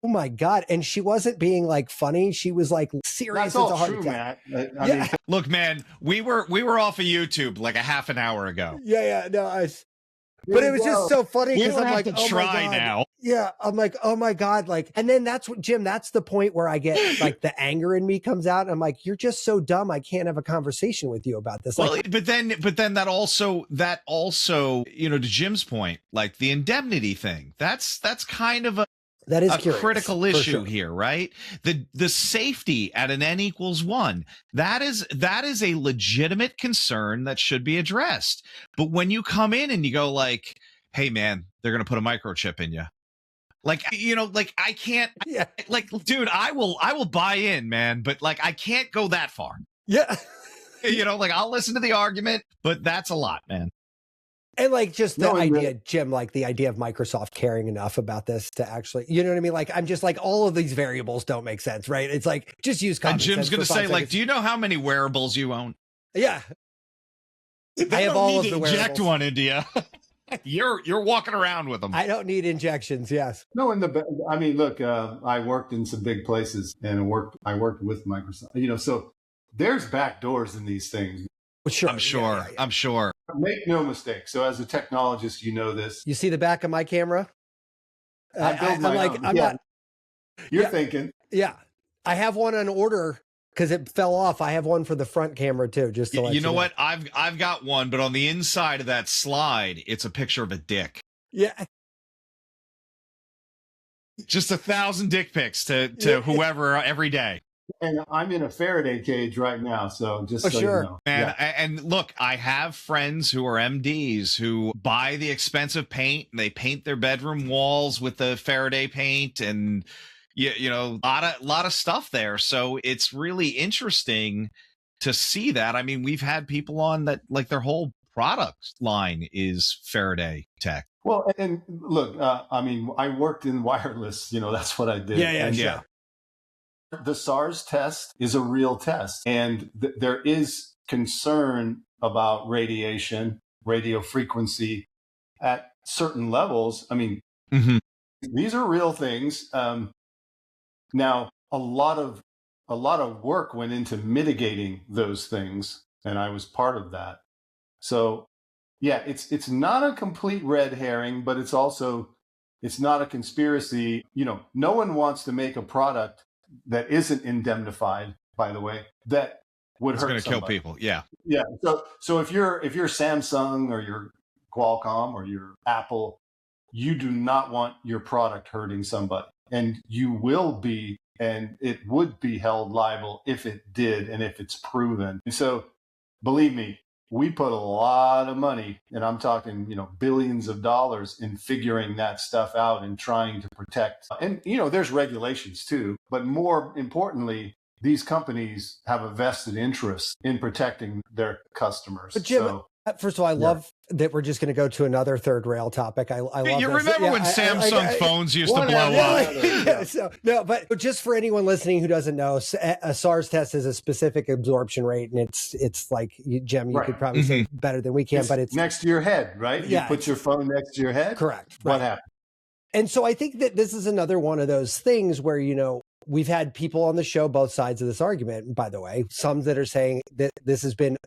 oh my God. And she wasn't being like funny. She was like serious. That's all true, Matt. I mean, look, man, we were off of YouTube like a half an hour ago. Yeah. No, but it was just so funny because I'm like, oh try now. Yeah, I'm like, oh my God, like, and then that's what, Jim, that's the point where I get like the anger in me comes out. And I'm like, you're just so dumb. I can't have a conversation with you about this. Well, but then that also, you know, to Jim's point, like the indemnity thing, that's kind of that is a critical issue here, right? The safety at an N=1, that is a legitimate concern that should be addressed. But when you come in and you go like, hey man, they're going to put a microchip in you. Like, you know, like I can't, like, dude, I will buy in, man, but like, I can't go that far. Yeah. You know, like I'll listen to the argument, but that's a lot, man. And like just the idea, Jim, like the idea of Microsoft caring enough about this to actually, you know what I mean? Like, I'm just like, all of these variables don't make sense, right? It's like, just use common sense. And Jim's going to say, like, do you know how many wearables you own? Yeah. I have all of the wearables. Inject one into you. You're walking around with them. I don't need injections. Yes. No, I mean, look, I worked in some big places and I worked with Microsoft, you know, so there's back doors in these things. Sure. I'm sure. I'm sure. Make no mistake. So as a technologist, you know this. You see the back of my camera? I'm not. You're thinking. Yeah. I have one on order because it fell off. I have one for the front camera too, just to let you know. What? I've got one, but on the inside of that slide, it's a picture of a dick. Yeah. Just 1,000 dick pics to whoever every day. And I'm in a Faraday cage right now, so just so sure. you know. Man, and look, I have friends who are MDs who buy the expensive paint and they paint their bedroom walls with the Faraday paint and you know, a lot of stuff there. So it's really interesting to see that. I mean, we've had people on that like their whole product line is Faraday tech. Well, and look, I mean, I worked in wireless, you know, that's what I did. Yeah. The SARS test is a real test, and there is concern about radiation, radio frequency at certain levels. I mean, these are real things. Now, a lot of work went into mitigating those things, and I was part of that. So, yeah, it's not a complete red herring, but it's not a conspiracy. You know, no one wants to make a product that isn't indemnified, by the way, that would hurt somebody. It's going to kill people. Yeah. So if you're Samsung or you're Qualcomm or you're Apple, you do not want your product hurting somebody, and you will be, and it would be held liable if it did, and if it's proven. And so, believe me, we put a lot of money, and I'm talking, you know, billions of dollars in figuring that stuff out and trying to protect. And, you know, there's regulations too, but more importantly, these companies have a vested interest in protecting their customers. But Jim, first of all, I love that we're just going to go to another third rail topic. I love you this. Remember when Samsung phones used to blow up? But just for anyone listening who doesn't know, a SARS test is a specific absorption rate, and it's like, Jim, you could probably say better than we can, but it's next to your head, right? You put your phone next to your head. Correct. What happened? And so I think that this is another one of those things where, you know, we've had people on the show, both sides of this argument, by the way, some that are saying that this has been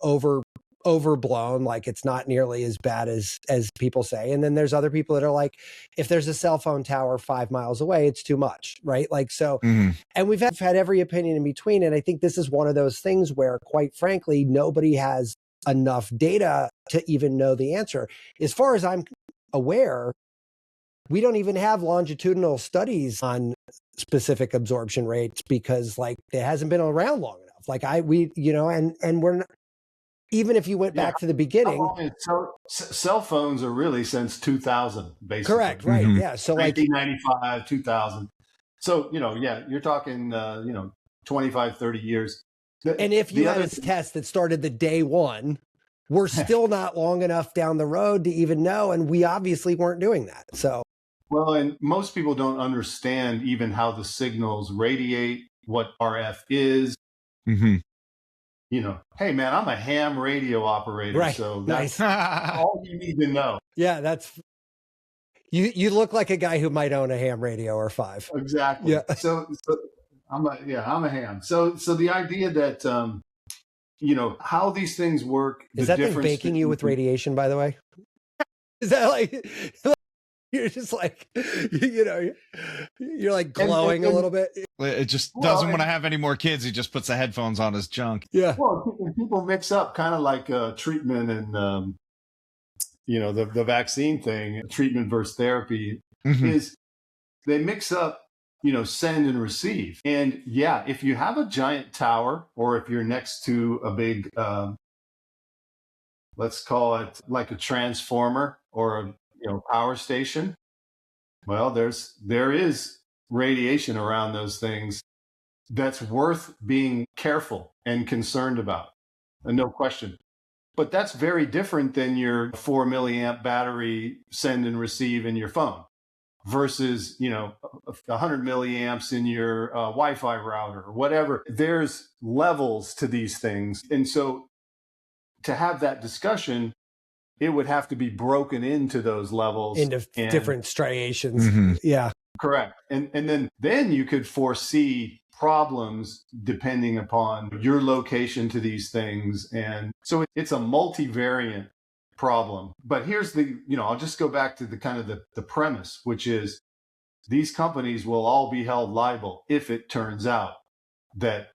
overblown, like it's not nearly as bad as people say. And then there's other people that are like, if there's a cell phone tower 5 miles away, it's too much, right? Like, so, and we've had every opinion in between. And I think this is one of those things where, quite frankly, nobody has enough data to even know the answer. As far as I'm aware, we don't even have longitudinal studies on specific absorption rates because like it hasn't been around long enough. Like and we're not, even if you went back to the beginning. Cell phones are really since 2000, basically. Correct, right. Mm-hmm. Yeah. So 1995, 2000. So, you're talking, 25, 30 years. And if you had a test that started the day one, we're still not long enough down the road to even know. And we obviously weren't doing that. So. Well, and most people don't understand even how the signals radiate, what RF is. Mm-hmm. Hey man, I'm a ham radio operator, right. So that's all you need to know. Yeah, that's you look like a guy who might own a ham radio or 5. Exactly. Yeah. So I'm a ham. So the idea that how these things work. Is that thing baking you with radiation, by the way? Is that like you're just like, you're like glowing a little bit. It just doesn't want to have any more kids. He just puts the headphones on his junk. Yeah. Well, people mix up kind of like treatment and, the vaccine thing, treatment versus therapy, is they mix up, send and receive. And if you have a giant tower or if you're next to a big, let's call it like a transformer or a power station. Well, there is radiation around those things that's worth being careful and concerned about, and no question. But that's very different than your 4 milliamp battery send and receive in your phone versus 100 milliamps in your Wi-Fi router or whatever. There's levels to these things, and so to have that discussion, it would have to be broken into those levels. Into different striations. Mm-hmm. Yeah. Correct. And then you could foresee problems depending upon your location to these things. And so it's a multivariant problem. But here's I'll just go back to the kind of the premise, which is these companies will all be held liable if it turns out that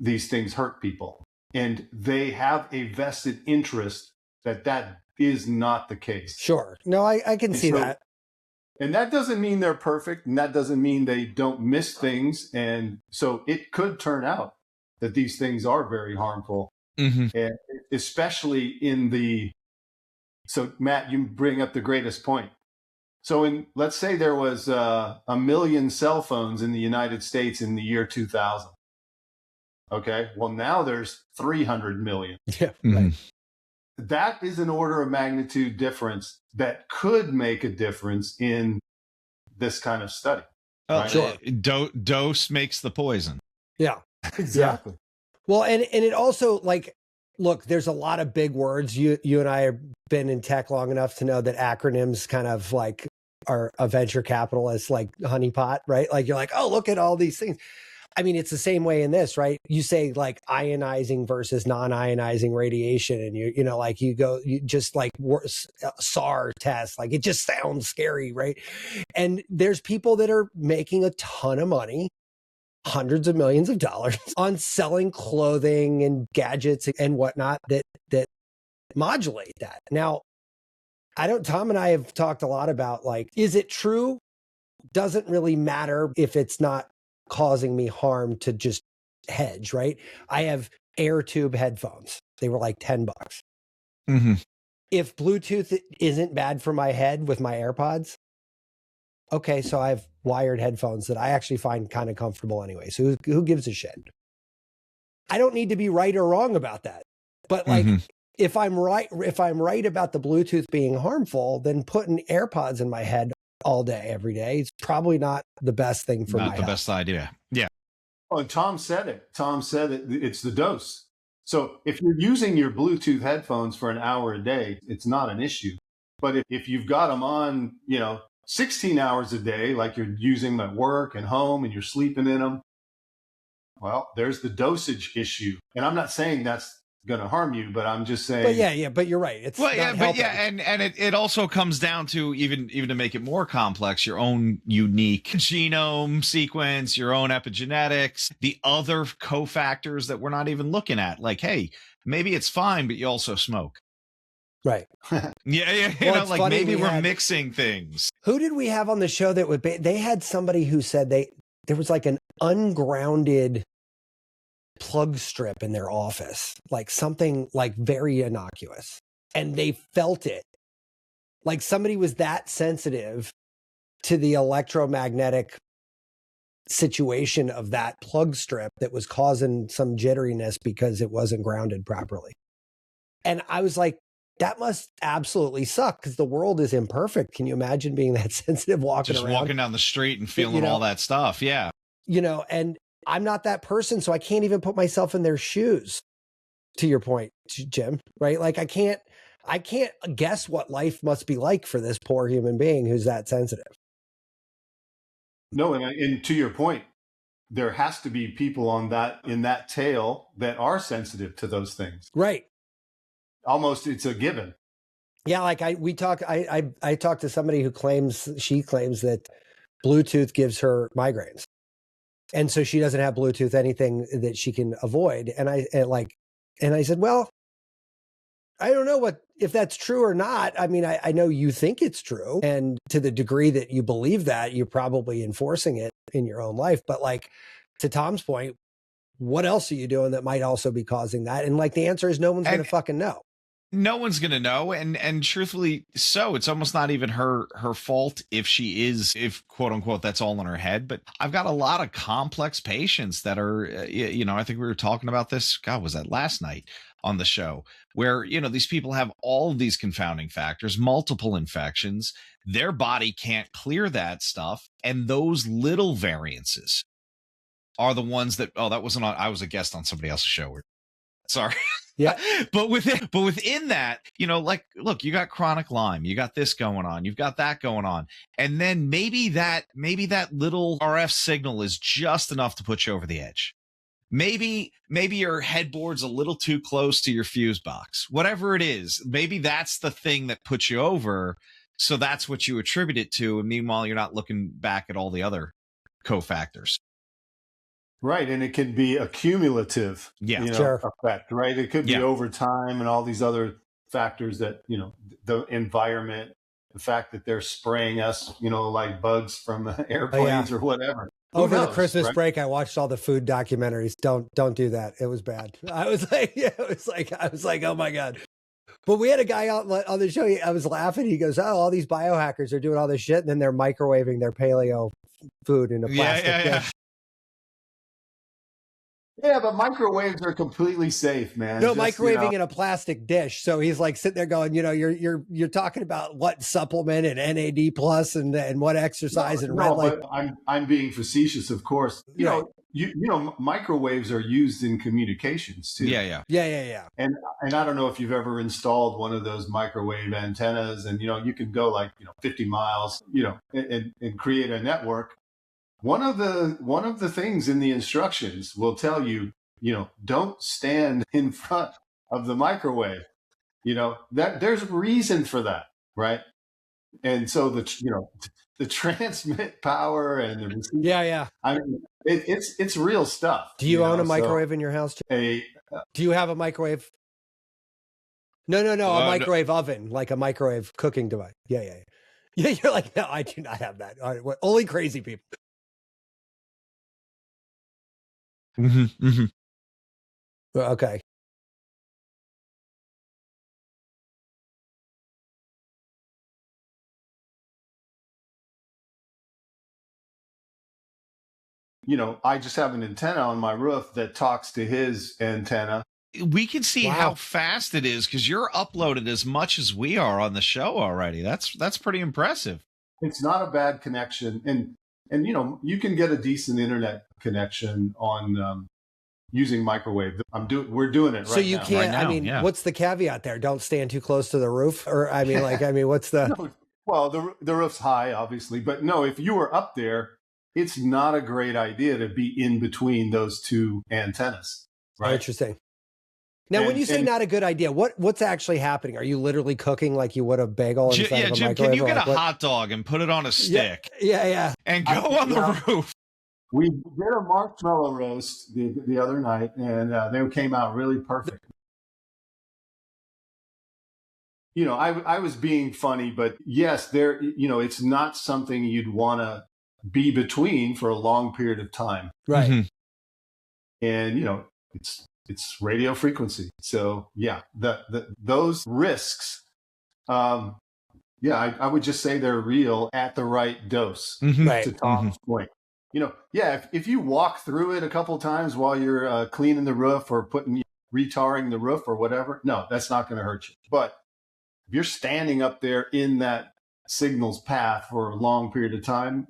these things hurt people. And they have a vested interest that is not the case. Sure. No, I can see that. And that doesn't mean they're perfect, and that doesn't mean they don't miss things. And so it could turn out that these things are very harmful, and especially so Matt, you bring up the greatest point. So let's say there was 1 million cell phones in the United States in the year 2000. Okay. Well, now there's 300 million. Yeah. Right. That is an order of magnitude difference that could make a difference in this kind of study. Oh, right? Sure. Dose makes the poison. Yeah, exactly. Yeah. Well, and it also look, there's a lot of big words. You and I have been in tech long enough to know that acronyms kind of like are a venture capitalist, like honeypot, right? Like you're like, oh, look at all these things. I mean, it's the same way in this, right? You say like ionizing versus non-ionizing radiation, and you just like SAR test, like it just sounds scary, right? And there's people that are making a ton of money, hundreds of millions of dollars on selling clothing and gadgets and whatnot that modulate that. Now, Tom and I have talked a lot about like, is it true? Doesn't really matter if it's not causing me harm to just hedge, right? I have air tube headphones. They were like $10. Mm-hmm. If Bluetooth isn't bad for my head with my AirPods, okay, so I have wired headphones that I actually find kind of comfortable anyway. So who gives a shit? I don't need to be right or wrong about that. But like, if I'm right about the Bluetooth being harmful, then putting AirPods in my head all day, every day, it's probably not the best thing for my health. Not the best idea. Yeah. Oh, and Tom said it. It's the dose. So if you're using your Bluetooth headphones for an hour a day, it's not an issue. But if you've got them on, 16 hours a day, like you're using them at work and home and you're sleeping in them, well, there's the dosage issue. And I'm not saying that's going to harm you, but I'm just saying. But you're right. It's and it also comes down to even to make it more complex, your own unique genome sequence, your own epigenetics, the other cofactors that we're not even looking at. Like, hey, maybe it's fine, but you also smoke. Right. Yeah. Well, like maybe we're mixing things. Who did we have on the show that would be, they had somebody who said there was like an ungrounded plug strip in their office, like something like very innocuous, and they felt it. Like somebody was that sensitive to the electromagnetic situation of that plug strip that was causing some jitteriness because it wasn't grounded properly. And I was like, that must absolutely suck because the world is imperfect. Can you imagine being that sensitive walking around? Just walking down the street and feeling all that stuff. Yeah. And I'm not that person, so I can't even put myself in their shoes, to your point, Jim, right? Like I can't guess what life must be like for this poor human being who's that sensitive. No, and to your point, there has to be people in that tail that are sensitive to those things. Right. Almost it's a given. Yeah, like I talked to somebody who claims that Bluetooth gives her migraines. And so she doesn't have Bluetooth anything that she can avoid. And I said, well, I don't know if that's true or not. I mean, I know you think it's true. And to the degree that you believe that, you're probably enforcing it in your own life. But like to Tom's point, what else are you doing that might also be causing that? And like the answer is no one's going to fucking know. No one's going to know. And truthfully, so it's almost not even her fault if quote unquote, that's all in her head. But I've got a lot of complex patients that are, I think we were talking about this. God, was that last night on the show where, these people have all of these confounding factors, multiple infections. Their body can't clear that stuff. And those little variances are the ones that, I was a guest on somebody else's show. Sorry. Yeah. But within that, like, look, you got chronic Lyme, you got this going on, you've got that going on. And then maybe that little RF signal is just enough to put you over the edge. Maybe your headboard's a little too close to your fuse box, whatever it is. Maybe that's the thing that puts you over. So that's what you attribute it to. And meanwhile, you're not looking back at all the other cofactors. Right. And it can be a cumulative effect, right? It could be over time and all these other factors that, the environment, the fact that they're spraying us, like bugs from airplanes or whatever. Over the Christmas break, I watched all the food documentaries. Don't do that. It was bad. I was like, oh my God. But we had a guy on the show. I was laughing. He goes, oh, all these biohackers are doing all this shit. And then they're microwaving their paleo food in a plastic dish. Yeah, but microwaves are completely safe, man. No, microwaving in a plastic dish. So he's like sitting there going, you're talking about what supplement and NAD plus and what exercise and red light. But I'm being facetious, of course. You know, microwaves are used in communications too. Yeah. And I don't know if you've ever installed one of those microwave antennas, and you can go 50 miles, and create a network. One of the things in the instructions will tell you, don't stand in front of the microwave. That there's a reason for that, right? And so the transmit power and the receive. Yeah. I mean, it's real stuff. Do you own a microwave in your house? Do you have a microwave? No, a microwave oven, like a microwave cooking device. Yeah. You're like, no, I do not have that. All right, only crazy people. Mm-hmm. Okay. I just have an antenna on my roof that talks to his antenna. We can see how fast it is because you're uploaded as much as we are on the show already. That's pretty impressive. It's not a bad connection. And you can get a decent internet connection on using microwave. We're doing it right now. So you can't. What's the caveat there? Don't stand too close to the roof, or what's the? No, well, the roof's high, obviously, but no. If you were up there, it's not a great idea to be in between those two antennas. Right. Interesting. Now, when you say not a good idea, what's actually happening? Are you literally cooking like you would a bagel inside of a Jim, microwave? Can you get a hot dog and put it on a stick? Yeah. And go on the roof. We did a marshmallow roast the other night, and they came out really perfect. I was being funny, but yes, it's not something you'd want to be between for a long period of time. Right. Mm-hmm. And, it's radio frequency. So yeah, those risks, I would just say they're real at the right dose. Mm-hmm. Right. To Tom's point. If you walk through it a couple times while you're cleaning the roof or retarring the roof or whatever, no, that's not going to hurt you. But if you're standing up there in that signal's path for a long period of time,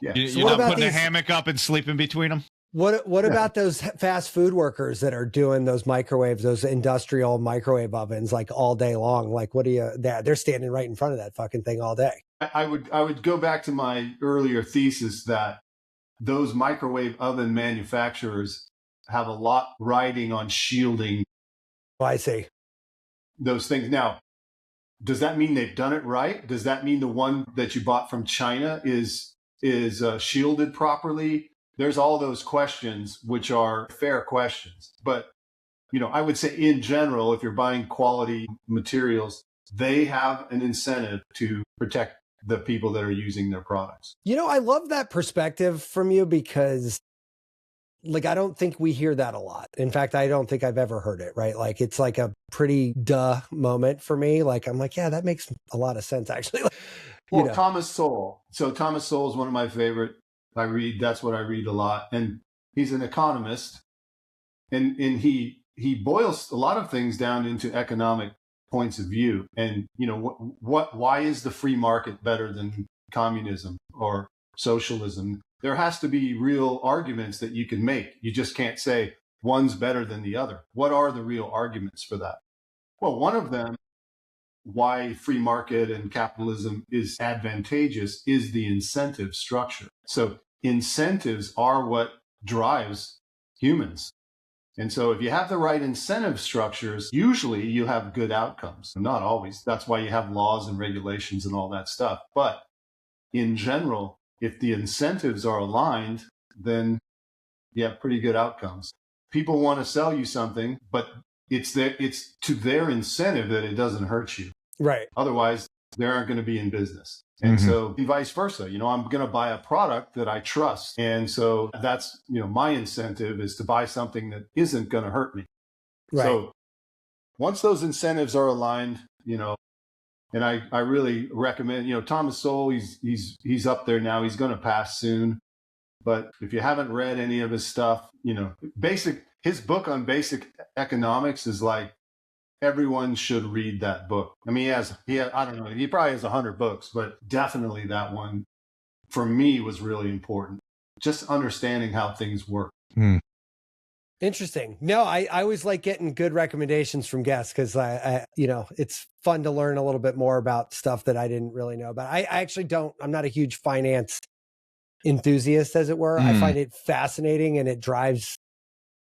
You're not putting a hammock up and sleeping between them? What about those fast food workers that are doing those microwaves, those industrial microwave ovens, like all day long? Like, they're standing right in front of that fucking thing all day. I would go back to my earlier thesis that those microwave oven manufacturers have a lot riding on shielding. Oh, I see. Those things. Now, does that mean they've done it right? Does that mean the one that you bought from China is shielded properly? There's all those questions, which are fair questions. But, I would say in general, if you're buying quality materials, they have an incentive to protect the people that are using their products. I love that perspective from you because I don't think we hear that a lot. In fact, I don't think I've ever heard it, right? Like, it's like a pretty duh moment for me. Like, I'm like, yeah, that makes a lot of sense, actually. Thomas Sowell. So Thomas Sowell is one of my favorite. That's what I read a lot. And he's an economist. And he boils a lot of things down into economic points of view. And, why is the free market better than communism or socialism? There has to be real arguments that you can make. You just can't say one's better than the other. What are the real arguments for that? Well, one of them, why free market and capitalism is advantageous, is the incentive structure. So incentives are what drives humans. And so if you have the right incentive structures, usually you have good outcomes. Not always. That's why you have laws and regulations and all that stuff. But in general, if the incentives are aligned, then you have pretty good outcomes. People want to sell you something, but it's to their incentive that it doesn't hurt you. Right. Otherwise, they aren't going to be in business. And so vice versa, I'm going to buy a product that I trust. And so that's, my incentive is to buy something that isn't going to hurt me. Right. So once those incentives are aligned, and I really recommend, Thomas Sowell, he's up there now. He's going to pass soon. But if you haven't read any of his stuff, his book on basic economics is like, everyone should read that book. I mean, I don't know, he probably has 100 books, but definitely that one for me was really important. Just understanding how things work. Interesting. No, I always like getting good recommendations from guests because I it's fun to learn a little bit more about stuff that I didn't really know about. I actually I'm not a huge finance enthusiast, as it were. I find it fascinating, and it drives,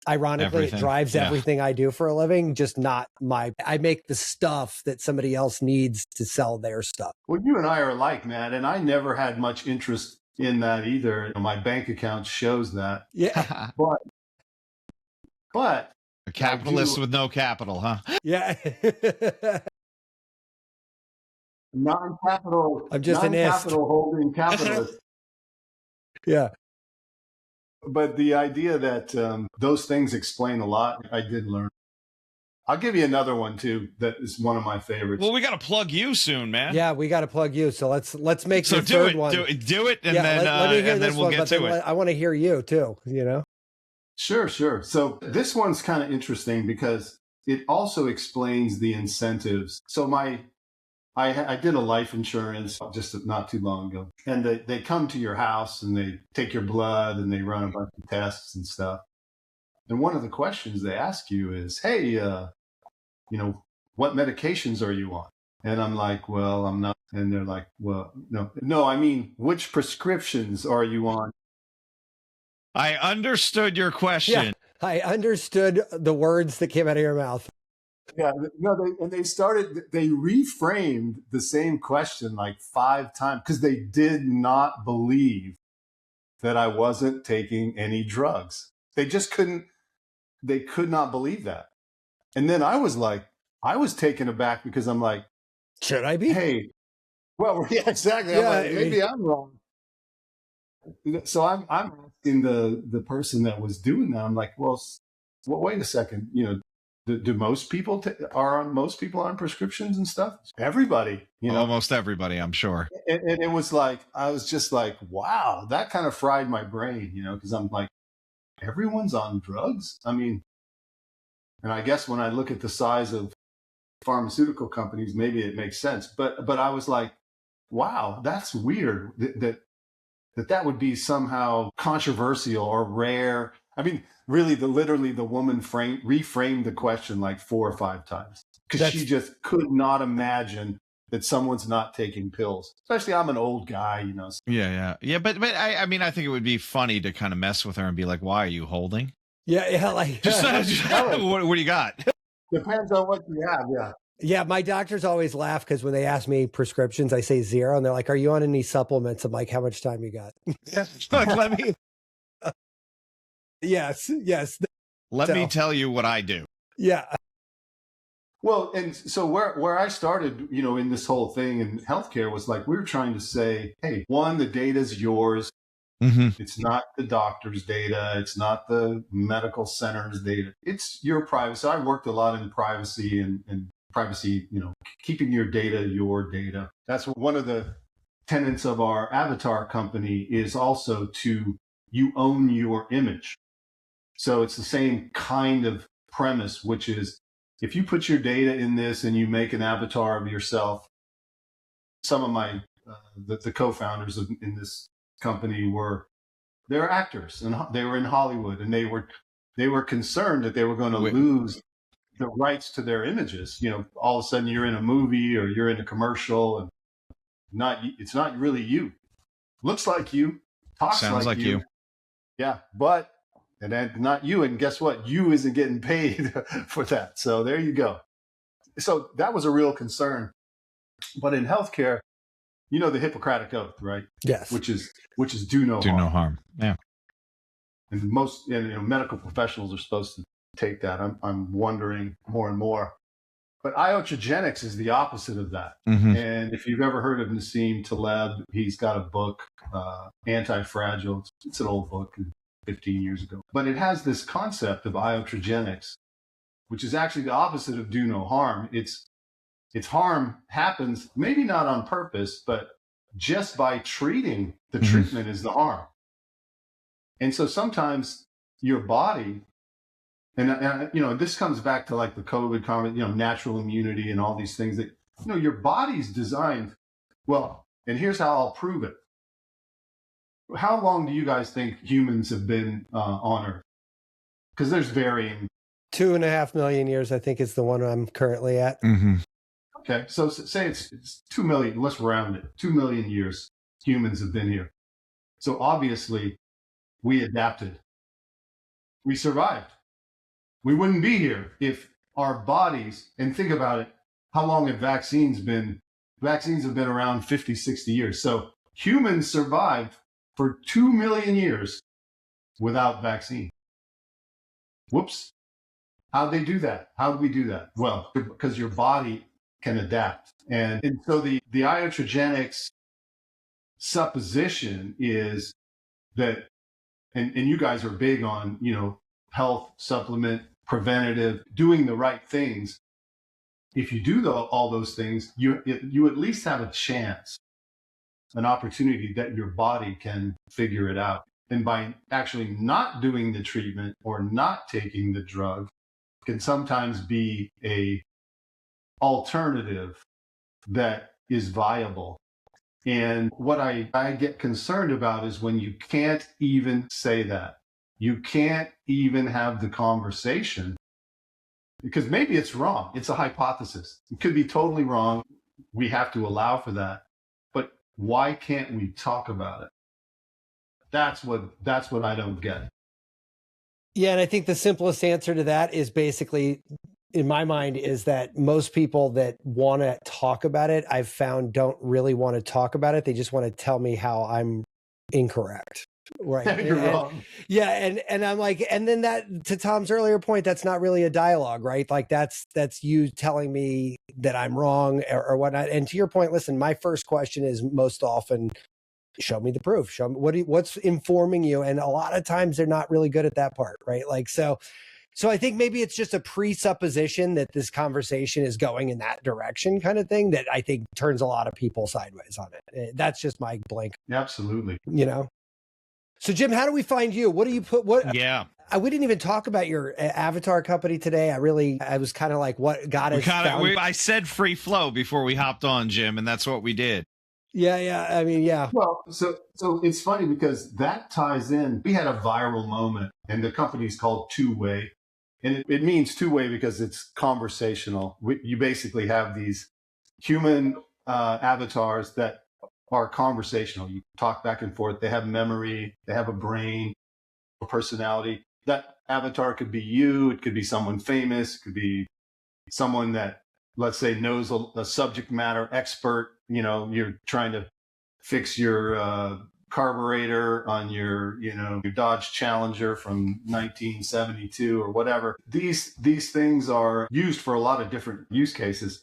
ironically, everything I do for a living, just not I make the stuff that somebody else needs to sell their stuff. Well, you and I are alike, man, and I never had much interest in that either. My bank account shows that. Yeah. But a capitalist with no capital, huh? Yeah. Non-capital. I'm just an non-capital holding capitalist. Yeah. But the idea that those things explain a lot, I did learn. I'll give you another one too. That is one of my favorites. Well, we got to plug you soon, man. Yeah, we got to plug you. So let's make the third one. Do it, and then we'll get to it. I want to hear you too. Sure. So this one's kind of interesting because it also explains the incentives. So I did a life insurance just not too long ago, and they come to your house and they take your blood and they run a bunch of tests and stuff. And one of the questions they ask you is, hey, what medications are you on? And I'm like, well, I'm not. And they're like, well, no, I mean, which prescriptions are you on? I understood your question. Yeah, I understood the words that came out of your mouth. Yeah, they reframed the same question like 5 times because they did not believe that I wasn't taking any drugs. They could not believe that. And then I was like, I was taken aback because I'm like, should I be? Hey, well, yeah, exactly. I'm like, maybe I'm wrong. So I'm asking the person that was doing that. I'm like, well, wait a second. Do most people most people on prescriptions and stuff? Everybody, almost everybody, I'm sure. And it was like, I was just like, wow, that kind of fried my brain, because I'm like, everyone's on drugs. I mean, and I guess when I look at the size of pharmaceutical companies, maybe it makes sense. But I was like, wow, that's weird that would be somehow controversial or rare. I mean, really, literally the woman reframed the question like 4 or 5 times because she just could not imagine that someone's not taking pills. Especially, I'm an old guy, Yeah. But I mean, I think it would be funny to kind of mess with her and be like, "Why are you holding?" Yeah, like what do you got? Depends on what you have. Yeah. Yeah, my doctors always laugh because when they ask me prescriptions, I say 0, and they're like, "Are you on any supplements?" I'm like, "How much time you got?" Like, let me. Yes. Let me tell you what I do. Yeah. Well, and so where I started, in this whole thing in healthcare was like we were trying to say, hey, one, the data's yours. Mm-hmm. It's not the doctor's data. It's not the medical center's data. It's your privacy. So I worked a lot in privacy and privacy, keeping your data your data. That's one of the tenets of our avatar company is also you own your image. So it's the same kind of premise, which is if you put your data in this and you make an avatar of yourself, some of my, the co-founders in this company they're actors and they were in Hollywood and they were concerned that they were going to lose the rights to their images. All of a sudden you're in a movie or you're in a commercial and it's not really you. Looks like you, talks sounds like you. Yeah, but and then not you. And guess what? You isn't getting paid for that. So there you go. So that was a real concern. But in healthcare, the Hippocratic Oath, right? Yes. Which is do no harm. Yeah. And most medical professionals are supposed to take that. I'm wondering more and more. But iatrogenics is the opposite of that. Mm-hmm. And if you've ever heard of Nassim Taleb, he's got a book, Anti-Fragile. It's an old book, 15 years ago. But it has this concept of iatrogenics, which is actually the opposite of do no harm. It's harm happens, maybe not on purpose, but just by treating the treatment is the harm. And so sometimes your body, and this comes back to like the COVID comment, natural immunity and all these things that, your body's designed. Well, and here's how I'll prove it. How long do you guys think humans have been on Earth? Because there's varying. 2.5 million years, I think, is the one I'm currently at. Mm-hmm. Okay, so say it's 2 million. Let's round it. 2 million years humans have been here. So obviously, we adapted. We survived. We wouldn't be here if our bodies, and think about it, how long have vaccines been? Vaccines have been around 50, 60 years. So humans survived for 2 million years without vaccine. Whoops. How'd they do that? How did we do that? Well, because your body can adapt. And so the iatrogenics supposition is that, and you guys are big on, health, supplement, preventative, doing the right things. If you do all those things, you at least have a chance, an opportunity that your body can figure it out. And by actually not doing the treatment or not taking the drug can sometimes be a alternative that is viable. And what I get concerned about is when you can't even say that. You can't even have the conversation because maybe it's wrong. It's a hypothesis. It could be totally wrong. We have to allow for that. But why can't we talk about it? That's what I don't get. Yeah, and I think the simplest answer to that is basically, in my mind, is that most people that want to talk about it, I've found don't really want to talk about it. They just want to tell me how I'm incorrect. Right. You're wrong. Yeah. And I'm like, and then that, to Tom's earlier point, that's not really a dialogue, right? Like that's you telling me that I'm wrong or whatnot. And to your point, listen, my first question is most often, show me the proof. Show me what's informing you. And a lot of times they're not really good at that part, right? Like, so I think maybe it's just a presupposition that this conversation is going in that direction kind of thing that I think turns a lot of people sideways on it. That's just my blank. Absolutely. You know? So Jim, how do we find you? What do you put? Yeah. We didn't even talk about your avatar company today. I was kind of like, what got us? I said free flow before we hopped on, Jim, and that's what we did. Yeah. I mean, yeah. Well, so it's funny because that ties in. We had a viral moment, and the company's called Two Way, and it means two way because it's conversational. You basically have these human avatars that are conversational. You talk back and forth. They have memory. They have a brain, a personality. That avatar could be you. It could be someone famous. It could be someone that, let's say, knows a subject matter expert. You know, you're trying to fix your carburetor on your Dodge Challenger from 1972 or whatever. These things are used for a lot of different use cases.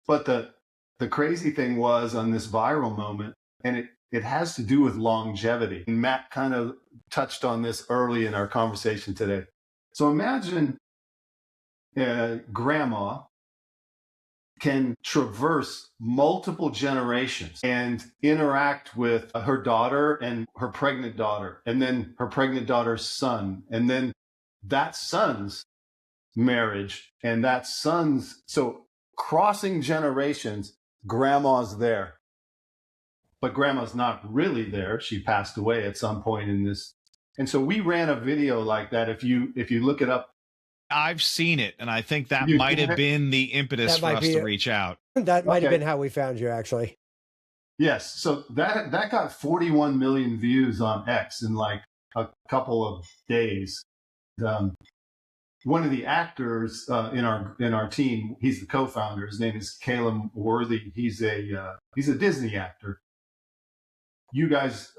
But the crazy thing was on this viral moment, and it has to do with longevity. And Matt kind of touched on this early in our conversation today. So imagine grandma can traverse multiple generations and interact with her daughter and her pregnant daughter, and then her pregnant daughter's son, and then that son's marriage and that son's. So crossing generations, grandma's there. But grandma's not really there. She passed away at some point in this. And so we ran a video like that. If you look it up, I've seen it, and I think that might have been the impetus for us to reach out. That might have been how we found you, actually. Yes. So that got 41 million views on X in like a couple of days. One of the actors in our team, he's the co-founder. His name is Caleb Worthy. He's a Disney actor. You guys,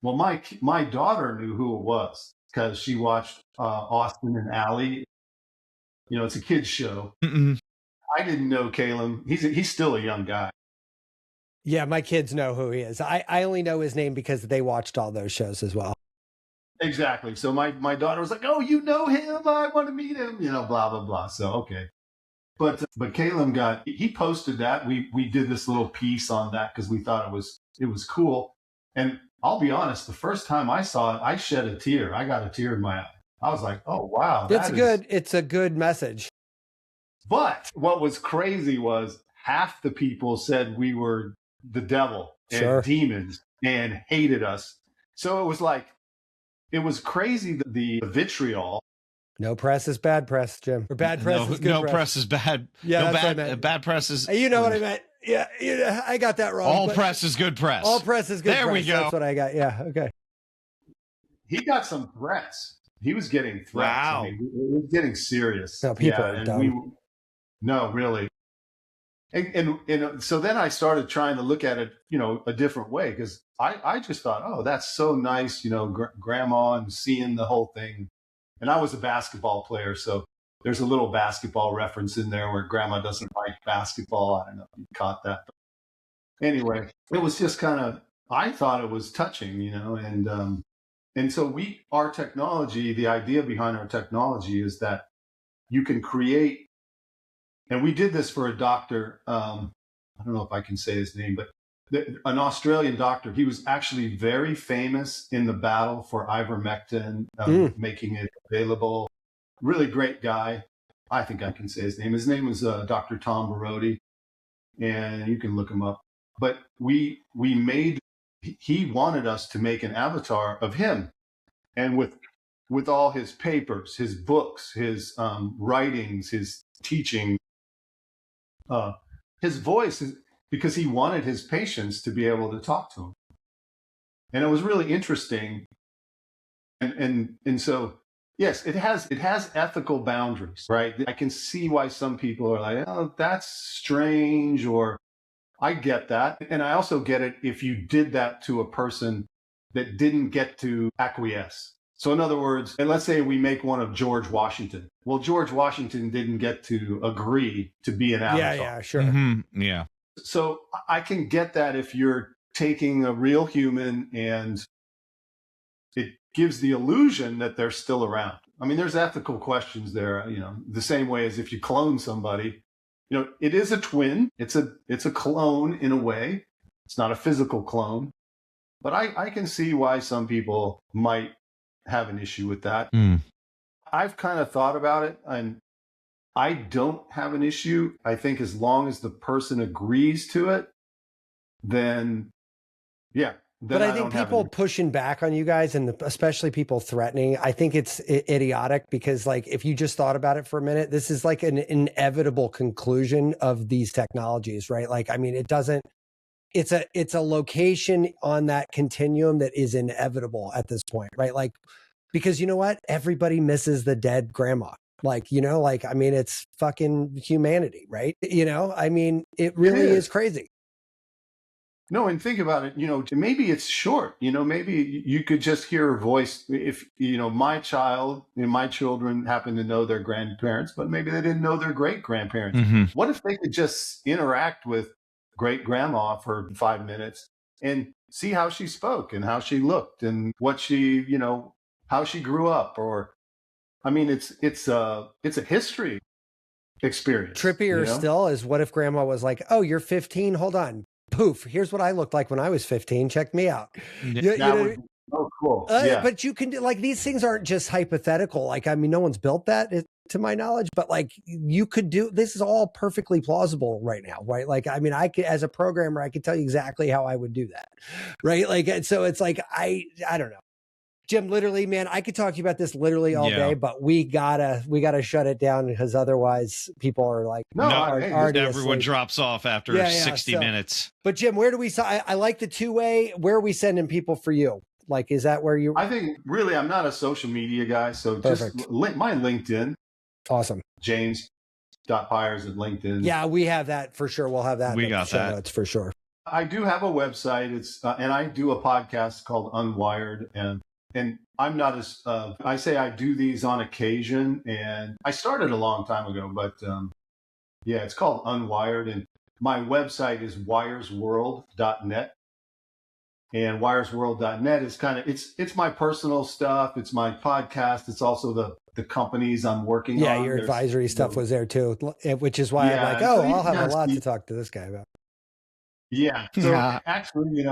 well, my daughter knew who it was because she watched Austin and Ally. You know, it's a kid's show. Mm-mm. I didn't know Caleb. He's still a young guy. Yeah, my kids know who he is. I only know his name because they watched all those shows as well. Exactly. So my daughter was like, "Oh, you know him? I want to meet him." You know, blah blah blah. So okay. But Caleb he posted that. We did this little piece on that because we thought it was cool. And I'll be honest, the first time I saw it, I shed a tear. I got a tear in my eye. I was like, "Oh wow, it's a good message." But what was crazy was half the people said we were the devil and demons and hated us. So it was crazy, the vitriol. No press is bad press, Jim. Or bad press is good press. No press is bad. Yeah, no that's what I meant. Bad press is... You know what I meant. Yeah, I got that wrong. All press is good press. All press is good press. There we go. That's what I got. Yeah, okay. He got some threats. He was getting threats. Wow. I mean, it was getting serious. No, people are dumb. No, really. And so then I started trying to look at it, a different way, because I just thought, oh, that's so nice, grandma, and seeing the whole thing. And I was a basketball player, so there's a little basketball reference in there where grandma doesn't like basketball. I don't know if you caught that. But anyway, it was just kind of, I thought it was touching, and so our technology, the idea behind our technology is that you can create. And we did this for a doctor. I don't know if I can say his name, but an Australian doctor. He was actually very famous in the battle for ivermectin, making it available. Really great guy. I think I can say his name. His name was Dr. Tom Barodi, and you can look him up. But he wanted us to make an avatar of him, and with all his papers, his books, his writings, his teaching. His voice is because he wanted his patients to be able to talk to him. And it was really interesting. And so, yes, it has ethical boundaries, right? I can see why some people are like, oh, that's strange, or I get that. And I also get it if you did that to a person that didn't get to acquiesce. So in other words, and let's say we make one of George Washington. Well, George Washington didn't get to agree to be an avatar. Yeah, sure. Mm-hmm. Yeah. So I can get that if you're taking a real human and it gives the illusion that they're still around. I mean, there's ethical questions there, the same way as if you clone somebody. It is a twin. It's a clone in a way. It's not a physical clone. But I can see why some people might have an issue with that. I've kind of thought about it, and I don't have an issue. I think as long as the person agrees to it, then yeah. But I think people pushing back on you guys, and especially people threatening, I think it's idiotic because, like, if you just thought about it for a minute, this is like an inevitable conclusion of these technologies, right? Like, I mean, it's a location on that continuum that is inevitable at this point, right? Like, because you know what? Everybody misses the dead grandma. Like, I mean, it's fucking humanity, right? I mean, it really is crazy. No, and think about it, maybe it's short, maybe you could just hear her voice. If, my child and my children happen to know their grandparents, but maybe they didn't know their great grandparents. Mm-hmm. What if they could just interact with great grandma for 5 minutes and see how she spoke and how she looked and what she, how she grew up? Or, I mean, it's a history experience. Trippier still is, what if grandma was like, oh, you're 15? Hold on. Poof, here's what I looked like when I was 15. Check me out. That would be so cool. But you can do, like, these things aren't just hypothetical. Like, I mean, no one's built that to my knowledge, but like, you could do, this is all perfectly plausible right now, right? Like, I mean, I could, as a programmer, I could tell you exactly how I would do that. Right. Like, so it's like, I don't know. Jim, literally, man, I could talk to you about this literally all day, but we gotta shut it down because otherwise people are like, everyone asleep. drops off after 60 minutes. But Jim, where do we? I like the two-way. Where are we sending people for you? Like, is that where you? I think really, I'm not a social media guy, so Perfect. Just my LinkedIn. Awesome. James.Pyers at LinkedIn. Yeah, we have that for sure. We'll have that. We got that. Notes for sure. I do have a website. It's and I do a podcast called Unwired, and I'm not as, I say I do these on occasion, and I started a long time ago, but it's called Unwired, and my website is wiresworld.net, and wiresworld.net is kind of, it's my personal stuff, it's my podcast, it's also the companies I'm working on. Yeah, your advisory stuff was there too, which is why I'm like, I'll have a lot to talk to this guy about. Yeah. So actually,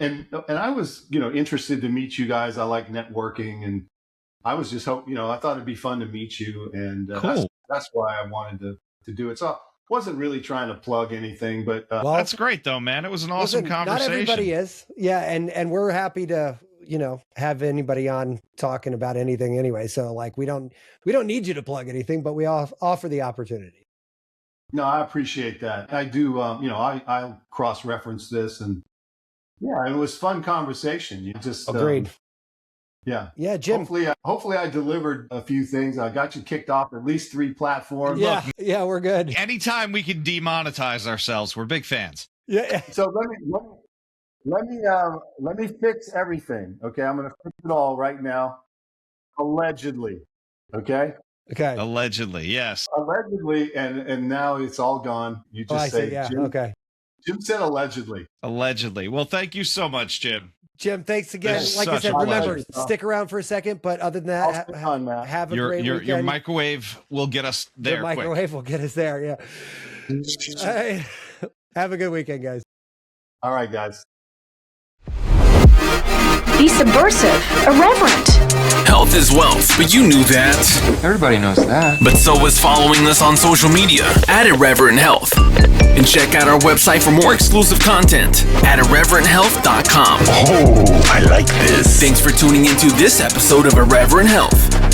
and I was, interested to meet you guys. I like networking, and I was just I thought it'd be fun to meet you, and cool. That's why I wanted to do it. So I wasn't really trying to plug anything, but well, that's great though, man. It was an awesome conversation. Not everybody is. Yeah. And we're happy to, have anybody on talking about anything anyway. So like, we don't need you to plug anything, but we offer the opportunity. No, I appreciate that. I do. I'll cross-reference this, and it was fun conversation. You just agreed. Yeah, Jim. Hopefully, I delivered a few things. I got you kicked off at least 3 platforms. Yeah, we're good. Anytime we can demonetize ourselves, we're big fans. Yeah. So let me fix everything. Okay, I'm going to fix it all right now. Allegedly. Okay. Okay. Allegedly, yes. Allegedly, and now it's all gone. You just say, Jim. Okay. Jim said allegedly. Allegedly. Well, thank you so much, Jim. Jim, thanks again. Like I said, remember, stick around for a second. But other than that, have a great weekend. Your microwave will get us there. The microwave will get us there. Yeah. All right. Have a good weekend, guys. All right, guys. Be subversive, irreverent. Health is wealth, but you knew that. Everybody knows that. But so is following us on social media at Irreverent Health. And check out our website for more exclusive content at irreverenthealth.com. Oh, I like this. Thanks for tuning into this episode of Irreverent Health.